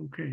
Okay.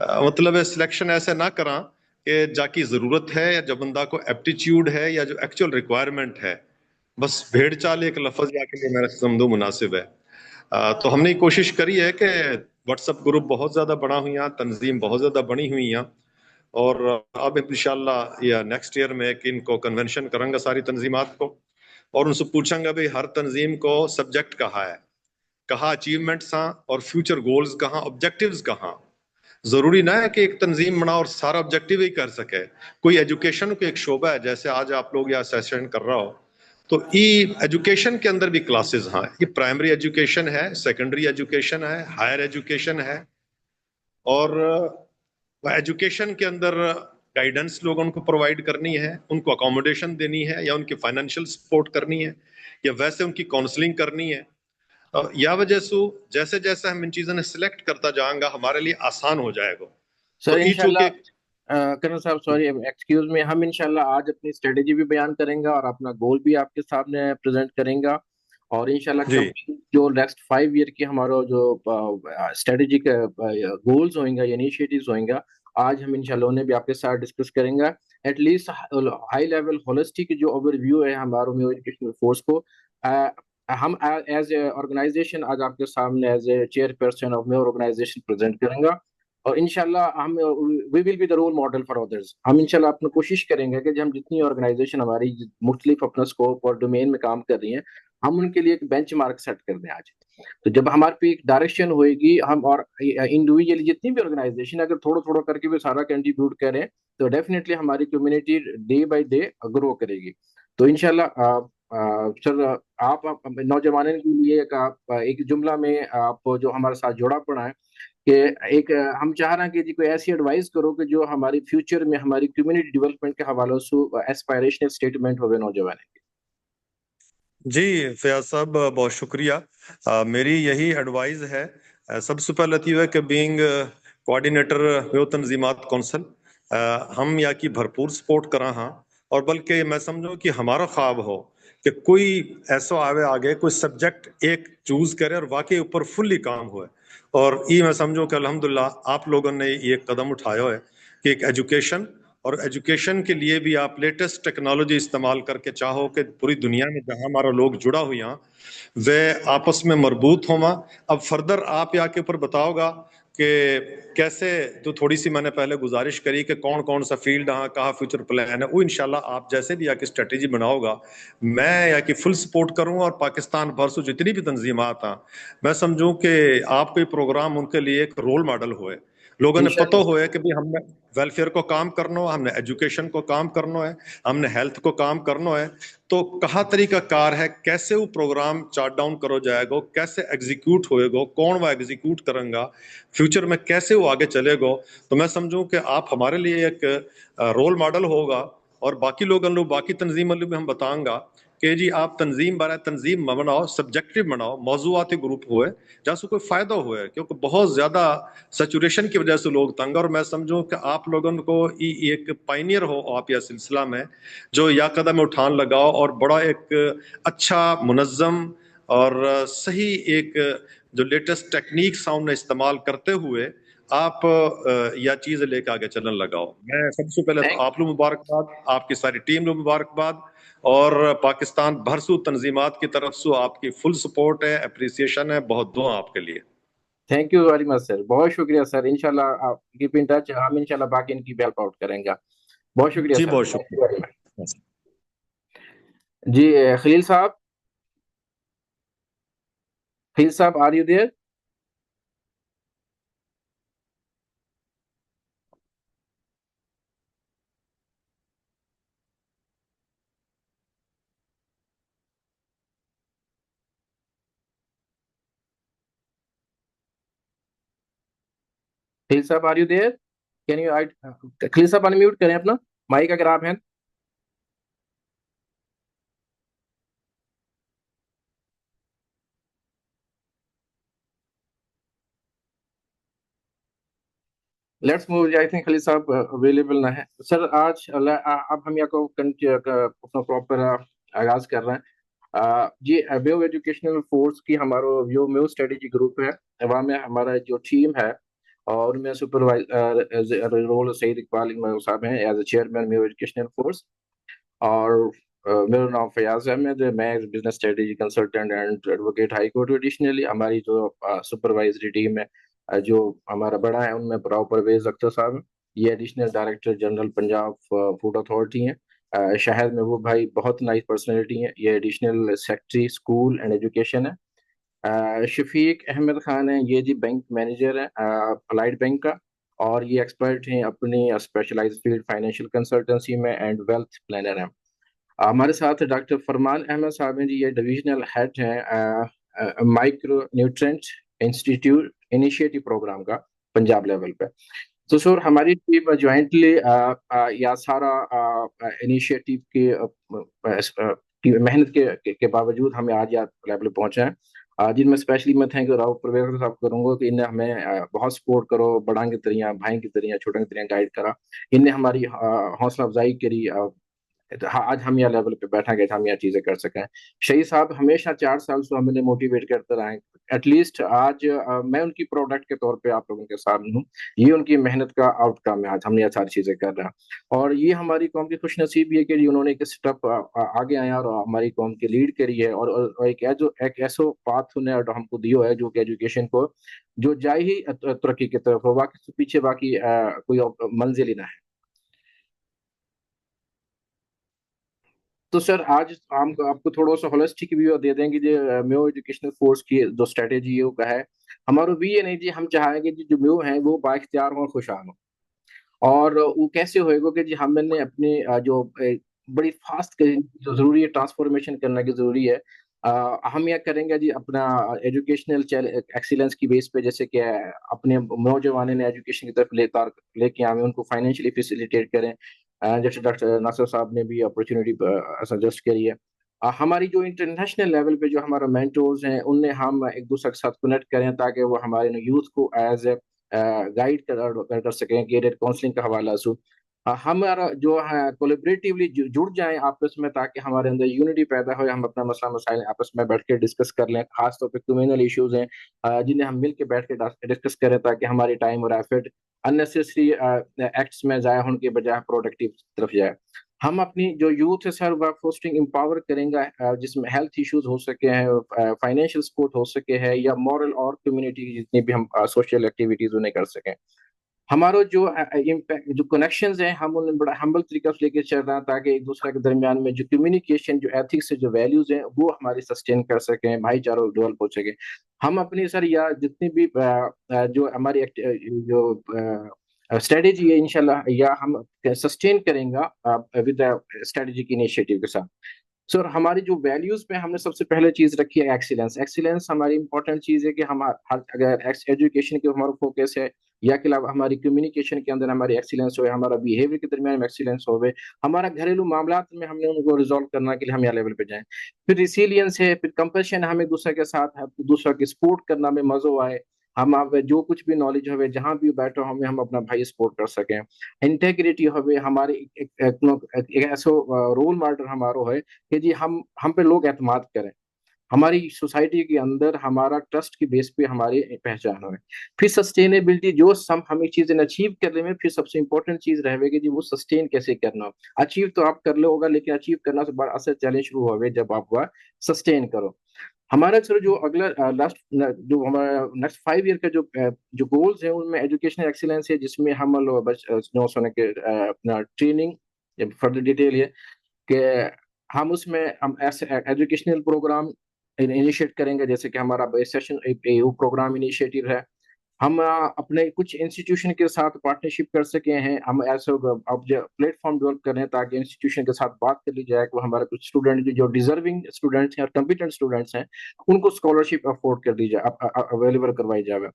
مطلب selection ایسے نہ کراں کہ جا کی ضرورت ہے یا جو بندہ کو ایپٹیچیوڈ ہے یا جو ایکچوئل ریکوائرمنٹ ہے، بس بھیڑ چال ایک لفظ جا کے لیے میرا سمجھو مناسب ہے۔ تو ہم نے کوشش کری ہے کہ واٹس ایپ گروپ بہت زیادہ بنا ہوئی ہیں، تنظیم بہت زیادہ بنی ہوئی ہیں، اور اب انشاءاللہ یا نیکسٹ ایئر میں کہ ان کو کنونشن کروں گا ساری تنظیمات کو، اور ان سے پوچھوں گا بھئی ہر تنظیم کو سبجیکٹ کہاں ہے، کہاں اچیومنٹس ہیں اور فیوچر گولز کہاں، آبجیکٹیوز کہاں۔ ضروری نہ ہے کہ ایک تنظیم بنا اور سارا آبجیکٹیو ہی کر سکے، کوئی ایجوکیشن کو ایک شعبہ ہے، جیسے آج آپ لوگ یہ سیشن کر رہا ہو تو ایجوکیشن کے اندر بھی کلاسز ہیں، یہ پرائمری ایجوکیشن ہے، سیکنڈری ایجوکیشن ہے، ہائر ایجوکیشن ہے، اور ایجوکیشن کے اندر گائیڈنس لوگوں کو پرووائڈ کرنی ہے، ان کو اکوموڈیشن دینی ہے یا ان کی فائنینشیل سپورٹ کرنی ہے یا ویسے ان کی کاؤنسلنگ کرنی ہے۔ یا وجہ سے جیسے جیسے ہم ان چیزوں نے سلیکٹ کرتا جائیں گا ہمارے لیے آسان ہو جائے گا۔ سر تو ای انشاءاللہ چونکہ کرنل صاحب سوری ایکسکیوز میں، ہم انشاءاللہ آج اپنی اسٹریٹجی بھی بیان کریں گا اور اپنا گول بھی آپ کے سامنے پریزنٹ کریں گا، اور انشاءاللہ جی جو نیکسٹ 5 ایئر کی ہمارا جو اسٹریٹجک گولز ہوئیں گا یا انیشیٹوز ہوئیں گا، آج ہم انشاءاللہ انہیں بھی آپ کے ساتھ ڈسکس کریں گا۔ At least high level holistic جو اوور ویو ہے ہماروں میں ایجوکیشنل فورس کو، ہم ایز اے آرگنائزیشن آج آپ کے سامنے as a chairperson of میور آرگنائزیشن پریزنٹ کریں گا، اور انشاءاللہ ہم we will be the role model for others. ہم انشاءاللہ اپنا کوشش کریں گے کہ ہم جتنی آرگنائزیشن ہماری مختلف اپنا اسکوپ اور ڈومین میں کام کر رہی ہیں، ہم ان کے لیے ایک بینچ مارک سیٹ کر دیں آج۔ تو جب ہمارے پہ ایک ڈائریکشن ہوئے گی، ہم اور انڈیویجلی جتنی بھی آرگنائزیشن اگر تھوڑا تھوڑا کر کے بھی سارا کنٹریبیوٹ کریں تو ڈیفینیٹلی ہماری کمیونٹی ڈے بائی ڈے گرو کرے گی۔ تو انشاءاللہ سر آپ نوجوانوں کے لیے ایک جملہ میں آپ جو ہمارے ساتھ جوڑا پڑا ہے کہ ایک ہم چاہ رہے ہیں کہ جی کوئی ایسی ایڈوائز کرو کہ جو ہماری فیوچر میں ہماری کمیونٹی ڈیولپمنٹ کے حوالے سے ایسپائریشنل اسٹیٹمنٹ ہوئے نوجوان کے۔ جی فیاض صاحب بہت شکریہ۔ میری یہی ایڈوائز ہے، سب سے پہلے یہ ہے کہ بینگ کوآرڈینیٹر ویو تنظیمات کونسل ہم یا کی بھرپور سپورٹ کرا ہاں، اور بلکہ میں سمجھوں کہ ہمارا خواب ہو کہ کوئی ایسا آوے آگے کوئی سبجیکٹ ایک چوز کرے اور واقعی اوپر فلی کام ہوئے، اور یہ میں سمجھوں کہ الحمدللہ آپ لوگوں نے یہ قدم اٹھایا ہے کہ ایک ایجوکیشن، اور ایجوکیشن کے لیے بھی آپ لیٹسٹ ٹیکنالوجی استعمال کر کے چاہو کہ پوری دنیا میں جہاں ہمارا لوگ جڑا ہوئی ہیں وہ آپس میں مربوط ہوں۔ اب فردر آپ یا کے اوپر بتاؤ گا کہ کیسے، تو تھوڑی سی میں نے پہلے گزارش کری کہ کون کون سا فیلڈ ہاں کہاں فیوچر پلان ہے، وہ انشاءاللہ آپ جیسے بھی یا کی اسٹریٹجی بناؤ گا میں یا کہ فل سپورٹ کروں، اور پاکستان بھر سے جتنی بھی تنظیمات ہیں میں سمجھوں کہ آپ کوئی پروگرام ان کے لیے ایک رول ماڈل ہوئے، لوگوں نے پتہ انشاءاللہ ہوئے کہ بھی ہم نے ویلفیئر کو کام کرنا ہے، ہم نے ایجوکیشن کو کام کرنا ہے، ہم نے ہیلتھ کو کام کرنا ہے، تو کہاں طریقہ کار ہے، کیسے وہ پروگرام چارٹ ڈاؤن کرو جائے گا، کیسے ایگزیکیوٹ ہوئے گا، کون وہ ایگزیکیوٹ کریں گا، فیوچر میں کیسے وہ آگے چلے گا۔ تو میں سمجھوں کہ آپ ہمارے لیے ایک رول ماڈل ہوگا، اور باقی لوگوں باقی تنظیموں بھی ہم بتائیں گا کہ جی آپ تنظیم بنائے، تنظیم بناؤ، سبجیکٹو بناؤ، موضوعاتی گروپ ہوئے جہاں سے کوئی فائدہ ہوئے، کیونکہ بہت زیادہ سیچوریشن کی وجہ سے لوگ تنگ، اور میں سمجھوں کہ آپ لوگوں کو ایک پائنیئر ہو آپ یا سلسلہ میں جو یا قدم اٹھان لگاؤ، اور بڑا ایک اچھا منظم اور صحیح ایک جو لیٹسٹ ٹیکنیکس ہیں انہیں استعمال کرتے ہوئے آپ یا چیزیں لے کے آگے چلن لگاؤ۔ میں سب سے پہلے تو آپ لوگ مبارکباد، آپ کی ساری ٹیم لوگ مبارکباد، اور پاکستان بھر سے تنظیمات کی طرف سے آپ کی فل سپورٹ ہے، اپریسیشن ہے، بہت دعا آپ کے لیے۔ تھینک یو ویری مچ سر، بہت شکریہ سر، انشاءاللہ آپ کیپ ان ٹچ، ہم انشاءاللہ باقی ان کی بھی ہیلپ آؤٹ کریں گا۔ بہت شکریہ جی سر، بہت تھینک یو ویری مچ۔ شکریہ۔ جی خلیل صاحب، خلیل صاحب آر یو دیئر؟ خلیل صاحب are you there? Can you Khalil صاحب انمیوٹ کریں اپنا مائک اگر آپ ہیں۔ Let's move, I think Khalil صاحب اویلیبل نہ ہے سر آج۔ اب ہم یا کو اپنا پراپر آغاز کر رہے ہیں۔ جی ویو ایجوکیشنل فورس کی ہمارا ویو اسٹریٹجی گروپ ہے، وہاں میں ہمارا جو ٹیم ہے اور میں سپروائزر رول سعید اقبال صاحب ہیں as a chairman mu educational force. اور میرا نام فیاض احمد ہے. میں business strategy consultant and advocate high court. Additionally ہماری جو سپروائزری ٹیم ہے جو ہمارا بڑا ہے ان میں براؤ پرویز اختر صاحب ہیں. یہ additional director general Punjab food authority ہیں. شاہد محبوب بھائی بہت نائس پرسنالٹی ہیں, یہ additional secretary school and education ہے. شفیق احمد خان ہیں, یہ جی بینک مینیجر ہیں اپلائیڈ بینک کا, اور یہ ایکسپرٹ ہیں اپنی اسپیشلائز فیلڈ فائنینشیل کنسلٹنسی میں اینڈ ویلتھ پلانر ہیں. ہمارے ساتھ ڈاکٹر فرمان احمد صاحب ہیں جی, یہ ڈویژنل ہیڈ ہیں micro nutrient institute initiative programme کا پنجاب لیول پہ. تو سر ہماری ٹیم جوائنٹلی یا سارا انیشیٹو کی محنت کے باوجود ہمیں آج یہاں لیول پہنچے ہیں, جن میں اسپیشلی میں تھینک راؤ پرویز صاحب کروں گا کہ انہیں ہمیں بہت سپورٹ کرو, بڑاں کی طرح بھائی کی طرح چھوٹوں کی طرح گائیڈ کرا. انہیں ہماری حوصلہ افزائی کری. آج ہم یہ لیول پہ بیٹھا گئے ہم یہ چیزیں کر سکیں. شہید صاحب ہمیشہ 4 سال سے ہمیں موٹیویٹ کرتے رہے. ایٹ لیسٹ آج میں ان کی پروڈکٹ کے طور پہ آپ لوگوں کے سامنے ہوں. یہ ان کی محنت کا آؤٹ کم ہے. آج ہم یہ ساری چیزیں کر رہے ہیں, اور یہ ہماری قوم کی خوش نصیبی ہے کہ جی انہوں نے ایک اسٹیپ آگے آیا اور ہماری قوم کی لیڈ کری ہے, اور ایک ایسو پاتھ انہیں ہم کو دیو ہے جو کہ ایجوکیشن کو جو جائے ہی ترقی کی طرف ہو, باقی پیچھے باقی کوئی منزل ہی نہ ہے. تو سر آج ہم آپ کو تھوڑا سا ہولسٹک ویو دے دیں گے جی میو ایجوکیشنل فورس کی جو اسٹریٹجی ہے وہ کا ہے. ہمارا بھی یہ نہیں جی ہم چاہیں گے جی جو میو ہیں وہ با اختیار ہوں خوشحال ہوں. اور وہ کیسے ہوئے گا کہ جی ہم نے اپنی جو بڑی فاسٹ جو ضروری ہے ٹرانسفارمیشن کرنا کی ضروری ہے, ہم یہ کریں گے جی اپنا ایجوکیشنل ایکسیلنس کی بیس پہ, جیسے کہ اپنے نوجوانوں نے ایجوکیشن کی طرف لے کے آئیں, ان کو فائنینشلی فیسیلیٹیٹ کریں, جیسے ڈاکٹر ناصر صاحب نے بھی اپرچونیٹی سجیسٹ کری ہے. ہماری جو انٹرنیشنل لیول پہ جو ہمارا مینٹورز ہیں ان نے ہم ایک دوسرے کے ساتھ کنیکٹ کریں تاکہ وہ ہمارے یوتھ کو ایز اے گائیڈ کر سکیں, کیریئر کاؤنسلنگ کا حوالہ سے ہمارا جو ہے کولیبریٹیولی جڑ جائیں آپس میں تاکہ ہمارے اندر یونٹی پیدا ہو, ہم اپنا مسئلہ مسائل آپس میں بیٹھ کے ڈسکس کر لیں. خاص طور پہ کمیونل ایشوز ہیں جنہیں ہم مل کے بیٹھ کے ڈسکس کریں تاکہ ہماری ٹائم اور ایفرٹ اننیسیسری ایکٹس میں ضائع ہونے کے بجائے پروڈکٹیو طرف جائے. ہم اپنی جو یوتھ ہے سر ورک فورسنگ امپاور کریں گا, جس میں ہیلتھ ایشوز ہو سکے ہیں, فائنینشیل سپورٹ ہو سکے ہے, یا مورل اور کمیونٹی کی جتنی بھی ہم سوشل ایکٹیویٹیز انہیں کر سکیں. ہمارا جو جو کنیکشنز ہیں ہم انہیں بڑا ہمبل طریقہ سے لے کے چل رہے ہیں تاکہ ایک دوسرے کے درمیان میں جو کمیونیکیشن جو ایتھکس جو ویلیوز ہیں وہ ہماری سسٹین کر سکیں, بھائی چارہ ڈیولپ ہو سکے. ہم اپنی سر یا جتنی بھی جو ہماری جو اسٹریٹجی ہے انشاءاللہ یا ہم سسٹین کریں گا ود اسٹریٹجک انیشیٹو کے ساتھ. سر ہماری جو ویلیوز پہ ہم نے سب سے پہلے چیز رکھی ہے ایکسیلنس. ایکسیلنس ہماری امپورٹنٹ چیز ہے کہ ہم اگر ایجوکیشن کے ہمارا فوکس ہے یا کہ ہماری کمیونیکیشن کے اندر ہماری ایکسیلنس ہوئے, ہمارا بیہیویئر کے درمیان میں ایکسیلنس ہوئے, ہمارا گھریلو معاملات میں ہم نے ان کو ریزالو کرنا کے لیے ہم یہ لیول پہ جائیں. پھر ریسیلینس ہے, پھر کمپیشن, ہم ایک دوسرے کے ساتھ دوسرے کی سپورٹ کرنا میں مزہ آئے, ہم جو کچھ بھی نالج ہوئے جہاں بھی بیٹھو ہم اپنا بھائی سپورٹ کر سکیں. انٹیگریٹی ہوئے, ہمارے ایک ایسا رول ماڈل ہمارا ہے کہ جی ہم پہ لوگ اعتماد کریں, ہماری سوسائٹی کے اندر ہمارا ٹرسٹ کی بیس پہ ہماری پہچان ہوئے. پھر سسٹینیبلٹی, جو ہمیں چیزیں اچیو کرنے میں پھر سب سے امپورٹنٹ چیز رہے گی جی وہ سسٹین کیسے کرنا. اچیو تو آپ کر لے ہوگا لیکن اچیو کرنا سے بڑا اصل چیلنج شروع ہوگا جب آپ وہ سسٹین کرو. ہمارا سر جو اگلا لاسٹ جو ہمارا نیکسٹ 5 ایئر کا جو گولز ہیں ان میں ایجوکیشنل ایکسیلنس ہے, جس میں ہم اپنا ٹریننگ فردر ڈیٹیل ہے کہ ہم اس میں ہم ایسے ایجوکیشنل پروگرام انیشیٹ کریں گے, جیسے کہ ہمارا سیشن پروگرام انیشیٹو ہے. ہم اپنے کچھ انسٹیٹیوشن کے ساتھ پارٹنرشپ کر سکے ہیں, ہم ایسے پلیٹ فارم ڈیولپ کریں تاکہ انسٹیٹیوشن کے ساتھ بات کر لی جائے کہ ہمارے کچھ اسٹوڈنٹ جو ڈیزرونگ اسٹوڈنٹس ہیں اور کمپیٹنٹ اسٹوڈنٹس ہیں ان کو اسکالرشپ افورڈ کر دی جائے, اویلیبل کروائی جائے.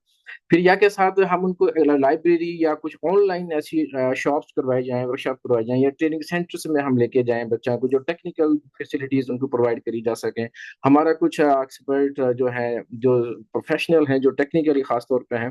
پھر یا کے ساتھ ہم ان کو لائبریری یا کچھ آن لائن ایسی شاپس کروائی جائیں, ورک شاپ کروائی جائیں, یا ٹریننگ سینٹرس میں ہم لے کے جائیں بچوں کو, جو ٹیکنیکل فیسلٹیز ان کو پرووائڈ کری جا سکیں. ہمارا کچھ ایکسپرٹ جو ہے جو پروفیشنل ہیں جو ٹیکنیکلی خاص طور پہ ہیں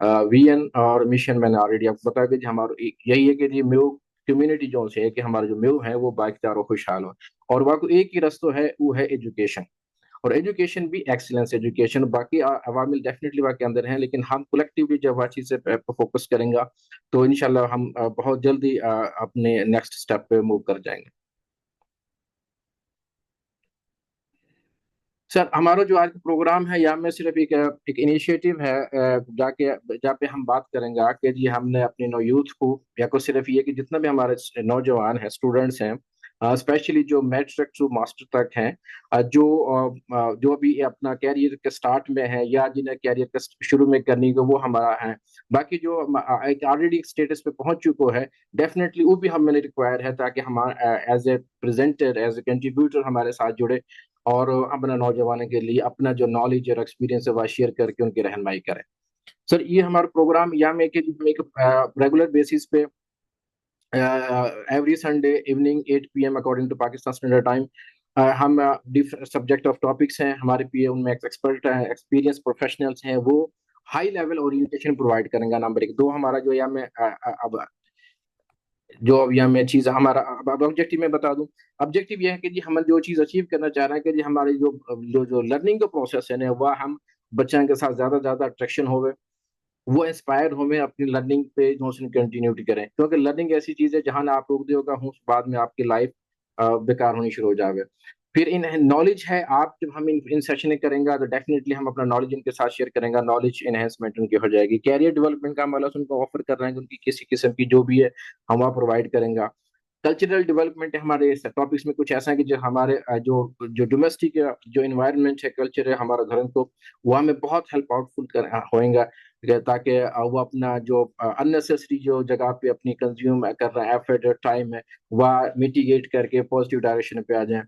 وین اور مشن میں نے آلریڈی آپ کو بتایا کہ جی ہمارا یہی ہے کہ جی میو کمیونٹی جو سے ہے کہ ہمارا جو میو ہے وہ بااختیار و خوشحال ہو، اور واقع ایک ہی رستہ ہے، وہ ہے ایجوکیشن، اور ایجوکیشن بھی ایکسلنس ایجوکیشن، باقی عوامل ڈیفینیٹلی وہاں کے اندر ہیں، لیکن ہم کلیکٹیولی جب وہ چیز سے فوکس کریں گا تو انشاءاللہ ہم بہت جلدی اپنے نیکسٹ سٹیپ پہ موو کر جائیں گے۔ سر ہمارا جو آج کا پروگرام ہے یا میں صرف ایک انیشیٹو ہے جہاں پہ ہم بات کریں گے کہ جی ہم نے اپنے یوتھ کو، یا کو صرف یہ کہ جتنا بھی ہمارے نوجوان ہیں، اسٹوڈنٹس ہیں، اسپیشلی جو میٹرک ٹو ماسٹر تک ہیں، جو ابھی اپنا کیریئر کے سٹارٹ میں ہیں یا جنہیں کیریئر کے شروع میں کرنی ہے وہ ہمارا ہے، باقی جو آلریڈی ایک اسٹیٹس پہ پہنچ چکو ہے، ڈیفینیٹلی وہ بھی ہمیں ریکوائر ہے تاکہ ہمارا as a presenter, as a contributor ہمارے ساتھ جڑے اور اپنا نوجوانوں کے لیے اپنا جو نالج اور ایکسپیرینس ہے وہ شیئر کر کے ان کی رہنمائی کریں۔ سر یہ ہمارا پروگرام یا میں کہ ایک ریگولر بیسس پہ every Sunday evening 8 PM according to Pakistan standard time ہم سبجیکٹ آف ٹاپکس ہیں ہمارے پی ان میں ایکسپرٹ ہیں، ایکسپیرینس پروفیشنلس ہیں، وہ ہائی لیول اورینٹیشن پرووائڈ کریں گا۔ نمبر ایک۔ دو، ہمارا جو یا میں اب جو اب یہاں میں چیز ہمارا آبجیکٹو میں بتا دوں، آبجیکٹو یہ ہے کہ جی ہم جو چیز اچیو کرنا چاہ رہے ہیں کہ جی ہماری جو لرننگ کا پروسیس ہے نا وہ ہم بچوں کے ساتھ زیادہ زیادہ اٹریکشن ہوئے، وہ انسپائر ہوئے اپنی لرننگ پہ کنٹینیوٹی کریں، کیونکہ لرننگ ایسی چیز ہے جہاں آپ روک دیو گا ہوں بعد میں آپ کی لائف بیکار ہونی شروع ہو جاوے۔ پھر ان نالج ہے، آپ جب ہم ان سیشن کریں گا تو ڈیفینیٹلی ہم اپنا نالج ان کے ساتھ شیئر کریں گا، نالج انہینسمنٹ ان کی ہو جائے گی، کیریئر ڈیولپمنٹ کا ہم ان کو آفر کر رہے ہیں، ان کی کسی قسم کی جو بھی ہے ہم وہاں پرووائڈ کریں گا۔ کلچرل ڈیولپمنٹ ہمارے ٹاپکس میں کچھ ایسا ہے کہ جو ہمارے جو ڈومیسٹک جو انوائرمنٹ ہے، کلچر ہے ہمارا گھروں کو، وہ ہمیں بہت ہیلپ آؤٹ فل ہوئیں گا تاکہ وہ اپنا جو اننیسیسری جو جگہ پہ اپنی کنزیوم کر رہا ہے ایفرٹ ٹائم ہے وہ میٹیگیٹ کر کے پازیٹیو ڈائریکشن پہ آ جائیں۔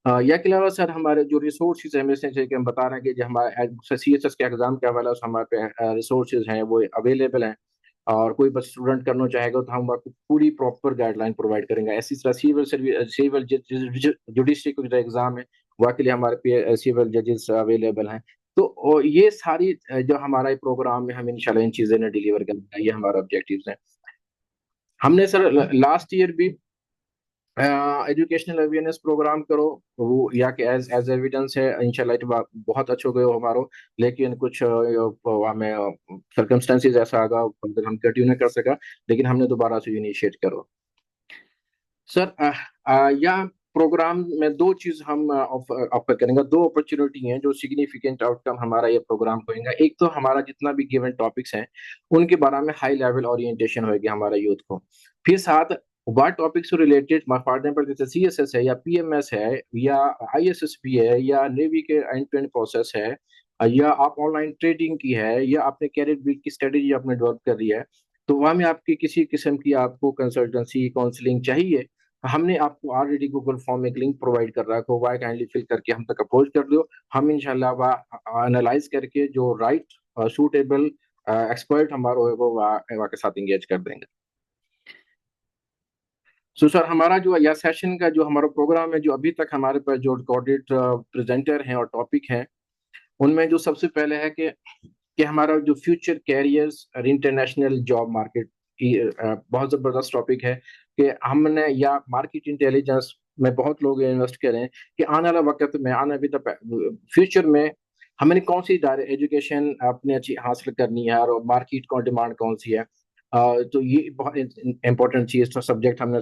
یا کے علاوہ سر ہمارے جو ریسورسز ہیں، جیسے کہ ہم بتا رہے ہیں کہ جو ہمارے سی ایس ایس کے ایگزام کے حوالے سے ہمارے پہ ریسورسز ہیں وہ اویلیبل ہیں، اور کوئی بس اسٹوڈنٹ کرنا چاہے گا تو ہم آپ کو پوری پراپر گائیڈ لائن پرووائڈ کریں گے۔ اسی طرح سیول جوڈیشری کو جو ایگزام ہے وہ کے لیے ہمارے پہ سیول ججز اویلیبل ہیں۔ تو یہ ساری جو ہمارا پروگرام ہے ہم انشاءاللہ ان چیزیں نے ڈیلیور کرنا ہے، یہ ہمارا آبجیکٹیوز ہیں۔ ہم نے سر لاسٹ ایئر بھی ایجوکیشنل اویئرنیس پروگرام کرو وہ یا کہ ایز ایویڈنس ہے انشاءاللہ بہت اچھا گئے ہمارو، لیکن کچھ ہمیں سرکمسٹانسز ایسا آگا ہم کنٹینیو نہیں کر سکا، لیکن ہم نے دوبارہ سے انیشیٹ کرو۔ سر یا پروگرام میں دو چیز ہم آفر کریں گے، دو اپرچونٹی ہیں جو سگنیفیکنٹ آؤٹ کم ہمارا یہ پروگرام ہوئے گا۔ ایک تو ہمارا جتنا بھی گیون ٹاپکس ہیں ان کے بارے میں ہائی لیول اورینٹیشن ہوئے گی ہمارا یوتھ کو، پھر ساتھ وہ ٹاپک سے ریلیٹڈ فار ایگزامپل جیسے سی ایس ایس ہے یا پی ایم ایس ہے یا آئی ایس ایس پی ہے یا نیوی کے اینڈ ٹو اینڈ پروسیس ہے یا آپ آن لائن ٹریڈنگ کی ہے یا آپ نے کیریئر بلڈ کی اسٹریٹجی آپ نے ڈیولپ کر رہی ہے، تو وہاں میں آپ کی کسی قسم کی آپ کو کنسلٹنسی کاؤنسلنگ چاہیے، ہم نے آپ کو آلریڈی گوگل فارم میں ایک لنک پرووائڈ کر رہا ہے، وہ کائنڈلی فل کر کے ہم تک اپروچ کر دو، ہم انشاءاللہ وہ انالائز کر کے جو رائٹ سوٹیبل ایکسپرٹ ہمارا ہے وہ کے ساتھ انگیج کر دیں گے۔ سر ہمارا جو یا سیشن کا جو ہمارا پروگرام ہے، جو ابھی تک ہمارے پاس جو ریکارڈڈ پریزنٹر ہیں اور ٹاپک ہیں ان میں جو سب سے پہلے ہے کہ ہمارا جو فیوچر کیریئرز اور انٹرنیشنل جاب مارکیٹ بہت زبردست ٹاپک ہے کہ ہم نے یا مارکیٹ انٹیلیجنس میں بہت لوگ انویسٹ کریں کہ آنے والا وقت میں فیوچر میں ہمیں کون سی ایجوکیشن اپنے اچھی حاصل کرنی ہے اور مارکیٹ کو ڈیمانڈ کون سی ہے، تو یہ بہت امپورٹنٹ چیز تو سبجیکٹ ہم نے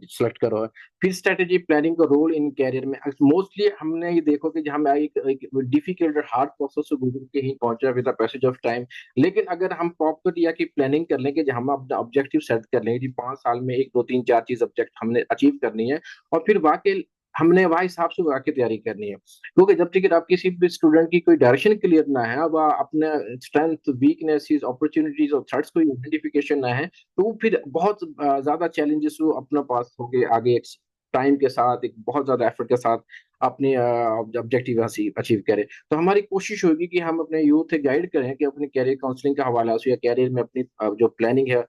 سلیکٹ کرا ہے۔ پھر اسٹریٹجی پلاننگ کا رول ان کیریئر میں موسٹلی ہم نے یہ دیکھو کہ ہم ایک ڈیفیکلٹ ہارڈ پروسیس سے گزر کے ہی پہنچا ود پیسج آف ٹائم، لیکن اگر ہم پراپر یا کی پلاننگ کر لیں کہ ہم اپنا آبجیکٹیو سیٹ کر لیں کہ 5 سال میں 1 2 3 4 چیز آبجیکٹ ہم نے اچیو کرنی ہے، اور پھر واقعی ہم نے وہ حساب سے واقعی تیاری کرنی ہے، کیونکہ جب تک آپ کسی بھی اسٹوڈنٹ کی کوئی ڈائریکشن کلیئر نہ ہے، وہ اپنے اسٹرینتھ ویکنیسز اپرچونیٹیز اور تھریٹس کو آئیڈینٹیفیکیشن نہ ہے، تو وہ پھر بہت زیادہ چیلنجز اپنا پاس ہو کے آگے ایک ٹائم کے ساتھ ایک بہت زیادہ ایفرٹ کے ساتھ اپنے آبجیکٹیو اچیو کرے۔ تو ہماری کوشش ہوگی کہ ہم اپنے یوتھ گائیڈ کریں کہ اپنے کیریئر کاؤنسلنگ کا حوالہ سے یا کیریئر میں اپنی جو پلاننگ ہے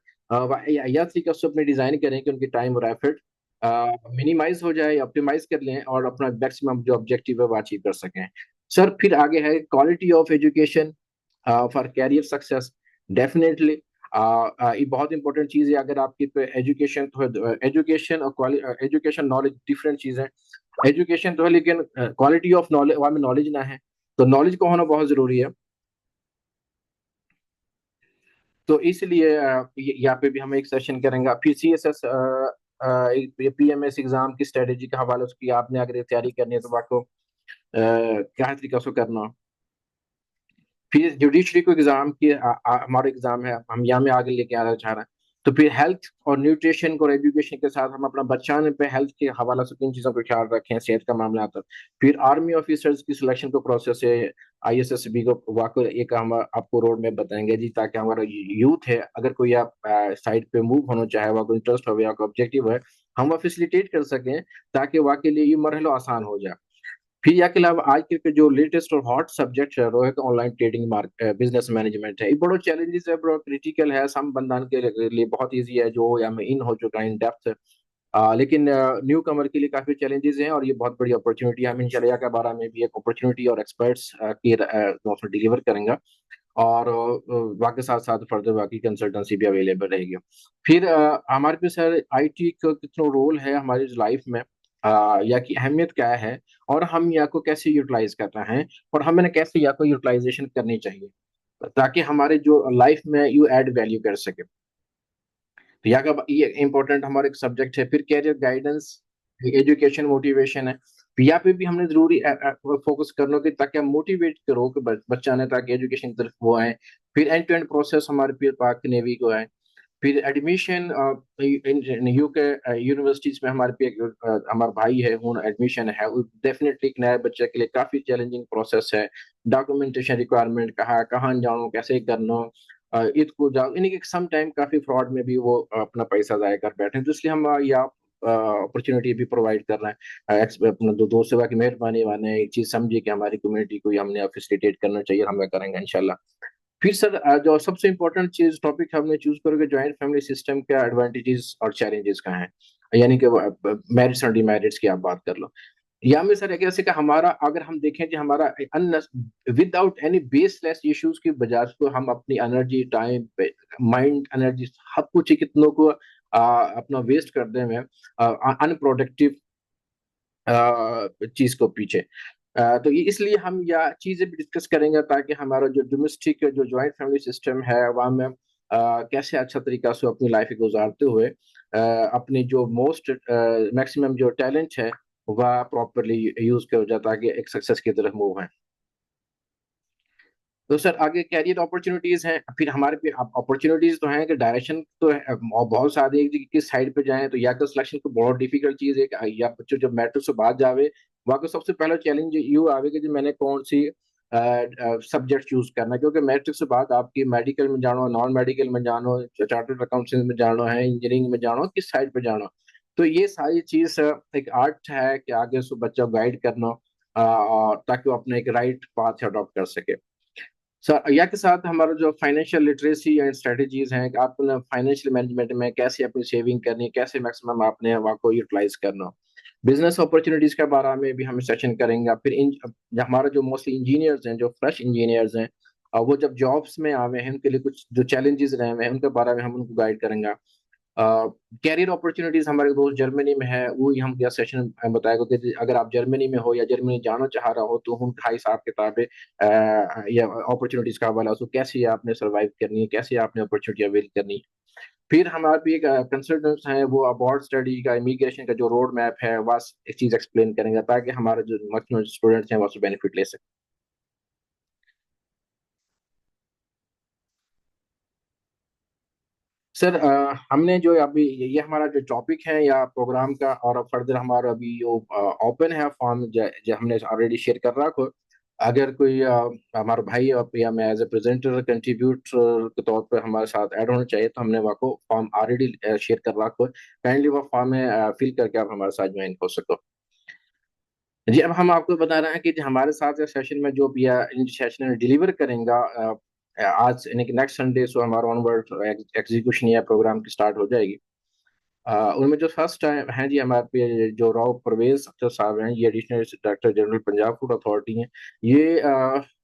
یا طریقہ سے اپنے ڈیزائن کریں کہ ان کی ٹائم اور ایفرٹ منیمائز ہو جائے، آپٹیمائز کر لیں اور اپنا میکسیمم جو آبجیکٹیو ہے وہ اچیو کر سکیں۔ سر پھر آگے ہے quality of education for career success. Definitely یہ بہت امپورٹنٹ چیز ہے. اگر آپ کی ایجوکیشن تو ایجوکیشن اور ایجوکیشن نالج ڈفرینٹ چیز ہے. ایجوکیشن تو ہے لیکن کوالٹی آف نالج میں نالج نہ ہے, تو نالج کو ہونا بہت ضروری ہے. تو اس لیے یہاں پہ بھی ہم ایک سیشن کریں گے. پھر C S S P M S exam کی اسٹریٹجی کا حوالہ اس کی آپ نے اگر تیاری کرنی ہے تو آپ کو کیا طریقہ سے کرنا. پھر جوڈیشری کو ایگزام کی ہمارا ایگزام ہے, ہم یہاں میں آگے لے کے آنا چاہ رہے ہیں. تو پھر ہیلتھ اور نیوٹریشن اور ایجوکیشن کے ساتھ ہم اپنا بچانے پہ ہیلتھ کے حوالہ سے کن چیزوں کا خیال رکھیں, صحت کا معاملہ آتا ہے. پھر آرمی آفیسرز کی سلیکشن کو پروسیس ہے, آئی ایس ایس بی کو واقع ایک ہم آپ کو روڈ میپ بتائیں گے جی, تاکہ ہمارا یوتھ ہے اگر کوئی آپ سائڈ پہ موو ہونا چاہے, وہ کوئی انٹرسٹ ہو یا کوئی آبجیکٹیو ہے, ہم وہ فیسیلیٹیٹ کر سکیں تاکہ واقعی لیے یہ مرحلہ آسان ہو جائے. پھر یا کے علاوہ آج کے جو لیٹسٹ اور ہاٹ سبجیکٹ ہے وہ ہے on line trading business management ہے. یہ بڑا چیلنجز ہے, بڑا کریٹیکل ہے. سم بندان کے لیے بہت ایزی ہے جو یا میں ان ہو چکا ہے ان ڈیپتھ, لیکن نیو کمر کے لیے کافی چیلنجز ہیں, اور یہ بہت بڑی اپرچونیٹی ہے. ہم انشاءاللہ کے بارے میں بھی ایک اپرچونیٹی اور ایکسپرٹس کی ڈیلیور کریں گا, اور باقی ساتھ ساتھ فردر باقی کنسلٹنسی بھی اویلیبل رہے گی. پھر ہمارے پہ سر آئی ٹی کا کتنا رول ہے ہماری لائف میں, یا کی اہمیت کیا ہے, اور ہم یا کو کیسے یوٹیلائز کرتے ہیں, اور ہمیں کیسے یا کو یوٹیلائزیشن کرنی چاہیے تاکہ ہمارے جو لائف میں یو ایڈ ویلیو کر سکے. تو یا کا یہ امپورٹنٹ ہمارا ایک سبجیکٹ ہے. پھر کیریئر گائیڈنس, ایجوکیشن, موٹیویشن ہے. یہاں پہ بھی ہم نے ضروری فوکس کرنا کہ تاکہ ہم موٹیویٹ کرو کہ بچہ نے تاکہ ایجوکیشن کی طرف وہ آئے. پھر اینڈ ٹو اینڈ پروسیس ہمارے پھر پاک نیوی کو ہے. پھر ایڈمیشن یو کے یونیورسٹیز میں ہمارے پہ ہمارا بھائی ہے ہوں ایڈمیشن ہے, ڈیفینیٹلی ایک نئے بچے کے لیے کافی چیلنجنگ پروسیس ہے. ڈاکومنٹیشن ریکوائرمنٹ کہاں جاؤں, کیسے کرنا, عید کو جاؤ, یعنی کہ سم ٹائم کافی فراڈ میں بھی وہ اپنا پیسہ ضائع کر بیٹھے ہیں. تو اس لیے ہم یہ اپرچونیٹی بھی پرووائڈ کر رہے ہیں. اپنا دوست کی مہربانی وانے ایک چیز سمجھے کہ ہماری کمیونٹی کو ہم نے فیسیلیٹیٹ کرنا چاہیے, ہم کریں گے انشاءاللہ. پھر سر جو سب سے امپورٹنٹ چیز ٹاپک ہم نے چوز کرو کہ جوائنٹ فیملی سسٹم کے ایڈوانٹیجز اور چیلنجز کا ہیں, یعنی کہ میرٹس اور ڈی میرٹس کی آپ بات کر لو. یا میں سر ایسے کہ ہمارا اگر ہم دیکھیں کہ ہمارا with out any base less issues کی بجائے کو ہم اپنی انرجی, ٹائم, مائنڈ, انرجی سب کچھ کتنوں کو اپنا ویسٹ کر دیں میں ان پروڈکٹیو چیز کو پیچھے. تو اس لیے ہم یہ چیزیں بھی ڈسکس کریں گے تاکہ ہمارا جو ڈومیسٹک جو جوائنٹ فیملی سسٹم ہے وہاں میں کیسے اچھا طریقہ سے اپنی لائف گزارتے ہوئے اپنی جو موسٹ میکسیمم جو ٹیلنٹ ہے وہ پراپرلی یوز کر جاتا تاکہ ایک سکسیس کی طرف موو ہے. تو سر آگے کیریئر اپرچونیٹیز ہیں. پھر ہمارے پہ اپرچونیٹیز تو ہیں کہ ڈائریکشن تو بہت سارے ہیں, کس سائڈ پہ جائیں. تو یا تو سلیکشن کو بہت ڈیفیکلٹ چیز ہے کہ یا بچوں جب میٹرک سے بعد جاوے وہاں کو سب سے پہلا چیلنج یہ آوے کہ میں نے کون سی سبجیکٹ چوز کرنا, کیونکہ میٹرک سے بعد آپ کی میڈیکل میں جانا, نان میڈیکل میں جانا, چارٹرڈ اکاؤنٹنٹ میں جانا ہے, انجینئرنگ میں جانا, کس سائڈ پہ جانا. تو یہ ساری چیز ایک آرٹ ہے کہ آگے سے بچہ گائیڈ کرنا تاکہ وہ اپنے ایک رائٹ پاتھ اڈاپٹ کر سکے. سر یا کے ساتھ ہمارا جو فائنینشیل لٹریسی اینڈ اسٹریٹجیز ہیں کہ آپ نے فائنینشیل مینجمنٹ میں کیسے اپنی سیونگ کرنی, کیسے میکسیمم آپ نے وہاں کو یوٹیلائز کرنا. بزنس اپرچونیٹیز کے بارے میں بھی ہم سیشن کریں گے. پھر ہمارا جو موسٹلی انجینئرز ہیں, جو فریش انجینئرز ہیں, وہ جب جابس میں آئے ہیں ان کے لیے کچھ جو چیلنجز رہے ہیں ان کے بارے میں ہم ان کو گائیڈ کریں گا. کیریئر اپرچونیٹیز ہمارے دوست جرمنی میں ہے, وہی ہم کیا سیشن بتائے گا کہ اگر آپ جرمنی میں ہو یا جرمنی جانا چاہ رہا ہو تو ہم 2.5 کتابیں یا اپرچونیٹیز کا حوالہ سو کیسے آپ نے سروائیو کرنی ہے, کیسے آپ نے اپرچونیٹی اویل کرنی. پھر ہمارے بھی ایک کنسلٹنٹس ہیں وہ ابارڈ اسٹڈی کا, امیگریشن کا جو روڈ میپ ہے وہ ایک چیز ایکسپلین کریں گے تاکہ ہمارے جو میکسیمم اسٹوڈنٹس ہیں وہ سے بینیفٹ لے سکیں. سر ہم نے جو ابھی یہ ہمارا جو ٹاپک ہے یا پروگرام کا, اور فردر ہمارا ابھی اوپن ہے فارم جو ہم نے آلریڈی شیئر کر رہا کو. اگر کوئی ہمارا بھائی یا میں ایز اے پریزنٹر کنٹریبیوٹر کے طور پر ہمارے ساتھ ایڈ ہونا چاہیے تو ہم نے وہ کو فارم آلریڈی شیئر کر رہا کو, کائنڈلی وہ فارم میں فل کر کے آپ ہمارے ساتھ جوائن ہو سکو. جی اب ہم آپ کو بتا رہے ہیں کہ ہمارے ساتھ سیشن میں جو بھی سیشن ڈیلیور کریں گا آج یعنی کہ نیکسٹ سنڈے سے ہمارا آن ورڈ ایگزیکیوشن یا پروگرام کی سٹارٹ ہو جائے گی. ان میں جو فرسٹ ہیں جی ہمارے پہ جو راؤ پرویز اختر صاحب ہیں, یہ additional director general Punjab food authority ہیں. یہ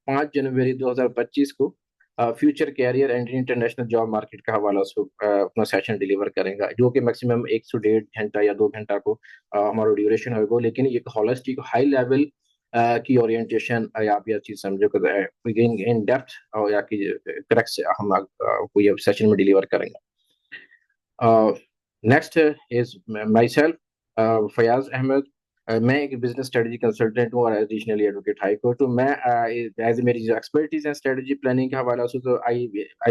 5 جنوری 2025 کو future career and international job market کا حوالہ سے اپنا سیشن ڈلیور کریں گا، جو کہ میکسیمم 1 سے 1.5 گھنٹہ یا 2 گھنٹہ کو ہمارا ڈیوریشن ہوگا، لیکن ایک ہولسٹک ہائی لیول کی اورینٹیشن آپ یہ چیز سمجھو کہ ان ڈیپتھ یا کہ کریکٹ سے ہم یہ سیشن میں ڈلیور کریں گے. Next is myself Fayyaz Ahmed. میں ایک بزنس اسٹریٹجی کنسلٹنٹ ہوں اور ایڈیشنلی ایڈوکیٹ ہائی کورٹ ہوں. میں ایز میری جو ایکسپرٹیز ہے اسٹریٹجی پلاننگ کے حوالہ سے، تو آئی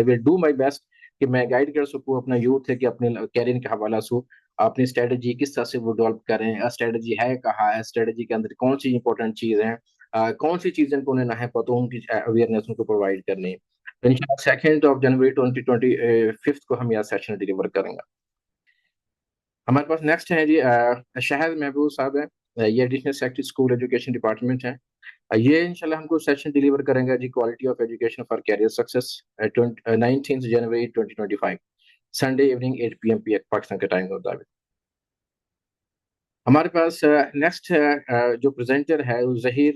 ول ڈو مائی بیسٹ کہ میں گائڈ کر سکوں اپنا یوتھ ہے کہ اپنے کیریئر کے حوالہ سے اپنی اسٹریٹجی کس طرح سے وہ ڈیولپ کریں. اسٹریٹجی ہے کہاں ہے، اسٹریٹجی کے اندر کون سی امپورٹنٹ چیز ہیں، کون سی چیزیں کو انہیں نہ ہے پتہ، ان کی اویئرنیس ان کو پرووائڈ کرنی ہے. ان شاء اللہ 2 جنوری 2025 کو ہم یہ سیشن ڈلیور کریں گے. ہمارے پاس نیکسٹ ہے جی شاہد محبوب صاحب ہیں، یہ additional secretary school education department ہے. یہ انشاءاللہ ہم کو سیشن ڈلیور کریں گے جی quality of education for career success 19 جنوری 2025 سنڈے ایوننگ 8 PM پاکستان کے ٹائم کے مطابق. ہمارے پاس نیکسٹ جو پریزنٹر ہے وہ ظہیر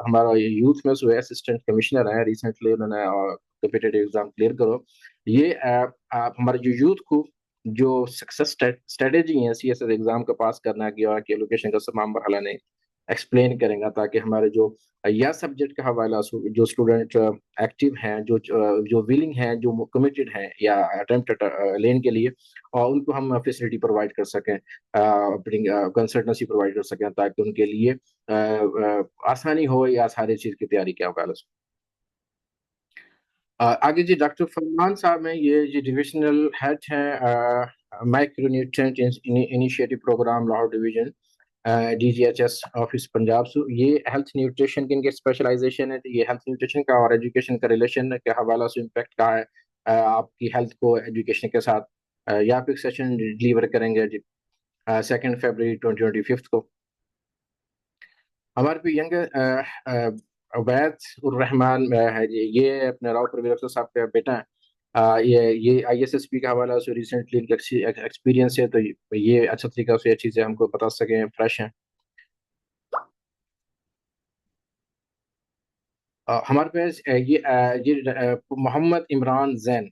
ہمارا یوتھ میں جو اسسٹنٹ کمشنر ہے، ریسنٹلی انہوں نے کمپیٹیٹیو ایگزام کلیئر کرو. یہ ہمارے جو یوتھ کو جو سکسیس اسٹریٹجی ہیں CSS ایگزام کا پاس کرنا کی اور کی لوکیشن کا تمام مرحلہ نے ایکسپلین کریں گا، تاکہ ہمارے جو یا سبجیکٹ کا حوالہ سے جو اسٹوڈنٹ ایکٹیو ہیں، جو ویلنگ ہیں، جو کمیٹڈ ہیں یا اٹیمپٹ لین کے لیے، اور ان کو ہم فیسلٹی پرووائڈ کر سکیں، اپنی کنسلٹنسی پرووائڈ کر سکیں، تاکہ ان کے لیے آسانی ہو یا ساری چیز کی تیاری کے حوالے سے. آگے جی ڈاکٹر فرمان صاحب ہیں، یہ جی ڈویژنل ہیڈ ہیں micro nutrient initiative programme Lahore division DGHS office Punjab سے. یہ ہیلتھ نیوٹریشن کی ان کی اسپیشلائزیشن ہے. یہ ہیلتھ نیوٹریشن کا اور ایجوکیشن کا ریلیشن کے حوالہ سے امپیکٹ کا ہے آپ کی ہیلتھ کو ایجوکیشن کے ساتھ. یہ آپ ایک سیشن ڈلیور کریں گے جی 2 فروری 2025 کو. ہمارے پہ ینگ عبید الرحمان ہے جی، یہ اپنے راؤ پرویر افسر صاحب کا بیٹا ہے. یہ ISSP کا حوالہ سے ریسنٹلی ایکسپیرینس ہے، تو یہ اچھا طریقہ سے یہ چیزیں ہم کو بتا سکیں، فریش ہیں. ہمارے پاس یہ محمد عمران زین،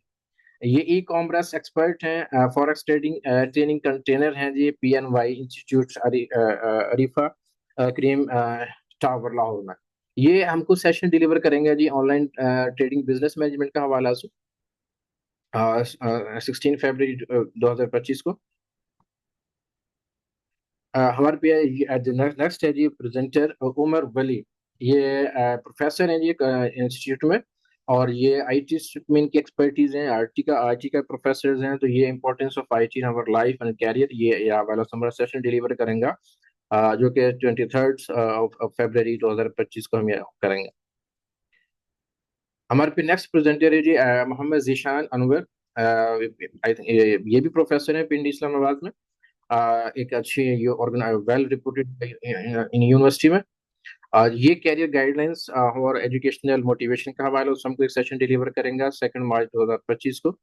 یہ ای کامرس ایکسپرٹ ہیں، فوریکس ٹریننگ کنٹینر ہیں جی PNY institute Arifa Karim tower Lahore میں. یہ ہم کو سیشن ڈلیور کریں گے جی online trading business management کا حوالہ سے 16 فروری 2025 کو. ہمارے پہ نیکسٹ ہے جی پریزنٹر عمر ولی. یہ پروفیسر ہیں جی انسٹیٹیوٹ میں، اور یہ IT میں ان کی ایکسپرٹیز ہیں، IT کا پروفیسرز ہیں. تو یہ importance of IT in our life and career, یہ حوالہ سے سیشن ڈلیور کریں گا، جو کہ 23 فروری 2025 کو ہم یہ کریں گے. ہمارے پہ نیکسٹ پریزنٹر ہے جی محمد ذیشان انور. یہ بھی پروفیسر ہیں پنڈی اسلام آباد میں، ایک اچھی ویل ریپوٹیڈ یونیورسٹی میں. یہ کیریئر گائیڈ لائنس اور ایجوکیشنل موٹیویشن کا حوالہ سے ہم کو ایک سیشن ڈلیور کریں گا 2 مارچ 2025 کو.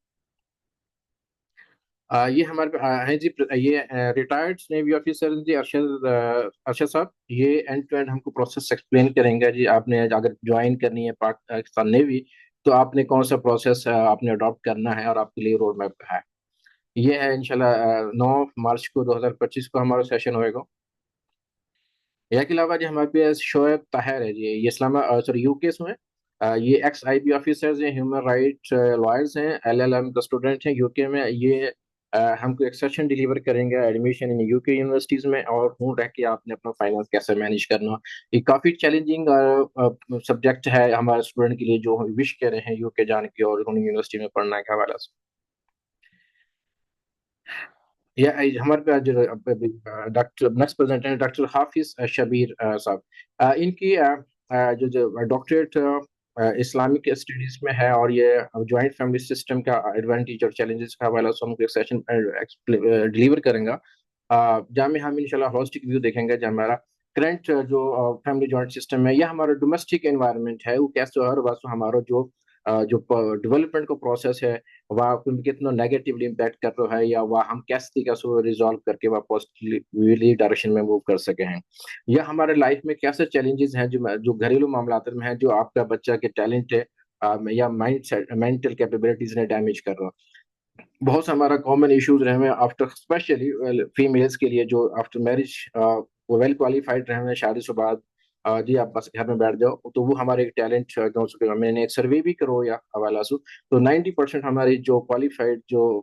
یہ ہمارے ہیں جی، یہ ریٹائرڈ نیوی آفیسر جی ارشد صاحب. یہ اینڈ ٹو اینڈ ہم کو پروسیس ایکسپلین کریں گا جی. آپ نے اگر جوائن کرنی ہے پاکستان نیوی، تو آپ نے کون سا پروسیس آپ نے اڈاپٹ کرنا ہے، اور آپ کے لیے روڈ میپ ہے. یہ ہے انشاءاللہ 9 مارچ کو 2025 کو ہمارا سیشن ہوئے گا. یہ کے علاوہ جی ہمارے پاس شعیب طاہر ہے جی، یہ UK سے ہیں. یہ ایکس IB آفیسرز ہیں، ہیومن رائٹ لائرز ہیں، LLM کا اسٹوڈنٹ ہیں UK میں. یہ ہم کو ایک سیشن ڈلیور کریں گے ایڈمیشن ان UK یونیورسٹیز میں، اور رہ کے آپ نے اپنا فائنانس کیسے مینیج کرنا. یہ کافی چیلنجنگ سبجیکٹ ہے ہمارے اسٹوڈنٹ کے لیے جو وش کر رہے ہیں UK جانے کی اور یونیورسٹی میں پڑھنے کے حوالہ سے. ہمارے پاس ڈاکٹر نیکسٹ پریزنٹر ہیں ڈاکٹر حافظ شبیر صاحب. ان کی جو ڈاکٹریٹ اسلامک اسٹڈیز میں ہے، اور یہ جوائنٹ فیملی سسٹم کا ایڈوانٹیج اور چیلنجز کا حوالہ سے ہم کو ایک سیشن ڈلیور کریں گا، جہاں میں ہم انشاءاللہ ہولسٹک ویو دیکھیں گے. جو ہمارا کرنٹ جو فیملی جوائنٹ سسٹم ہے، یا ہمارا ڈومیسٹک انوائرمنٹ ہے، وہ کیسے ہر وقت ہمارا جو ڈیولپمنٹ کا پروسیس ہے وہ کتنا نیگیٹیولی امپیکٹ کر رہا ہے، یا وہ ہم کیس طریقہ سے ریزالو کر کے وہ پازیٹیولی ڈائریکشن میں موو کر سکے ہیں، یا ہمارے لائف میں کیسے چیلنجز ہیں جو گھریلو معاملات میں ہیں، جو آپ کا بچہ کے ٹیلنٹ ہے یا مینٹل کیپیبلٹیز نے ڈیمیج کر رہا. بہت سے ہمارا کامن ایشوز رہے ہیں آفٹر اسپیشلی فیمیلس کے لیے جو آفٹر میرج وہ ویل کوالیفائڈ رہے ہیں شادی سے بعد. جی آپ بس گھر میں بیٹھ جاؤ, تو وہ ہمارے ایک ٹیلنٹ میں نے ایک سروے بھی کرو یا حوالہ سے, تو 90% ہماری جو کوالیفائڈ جو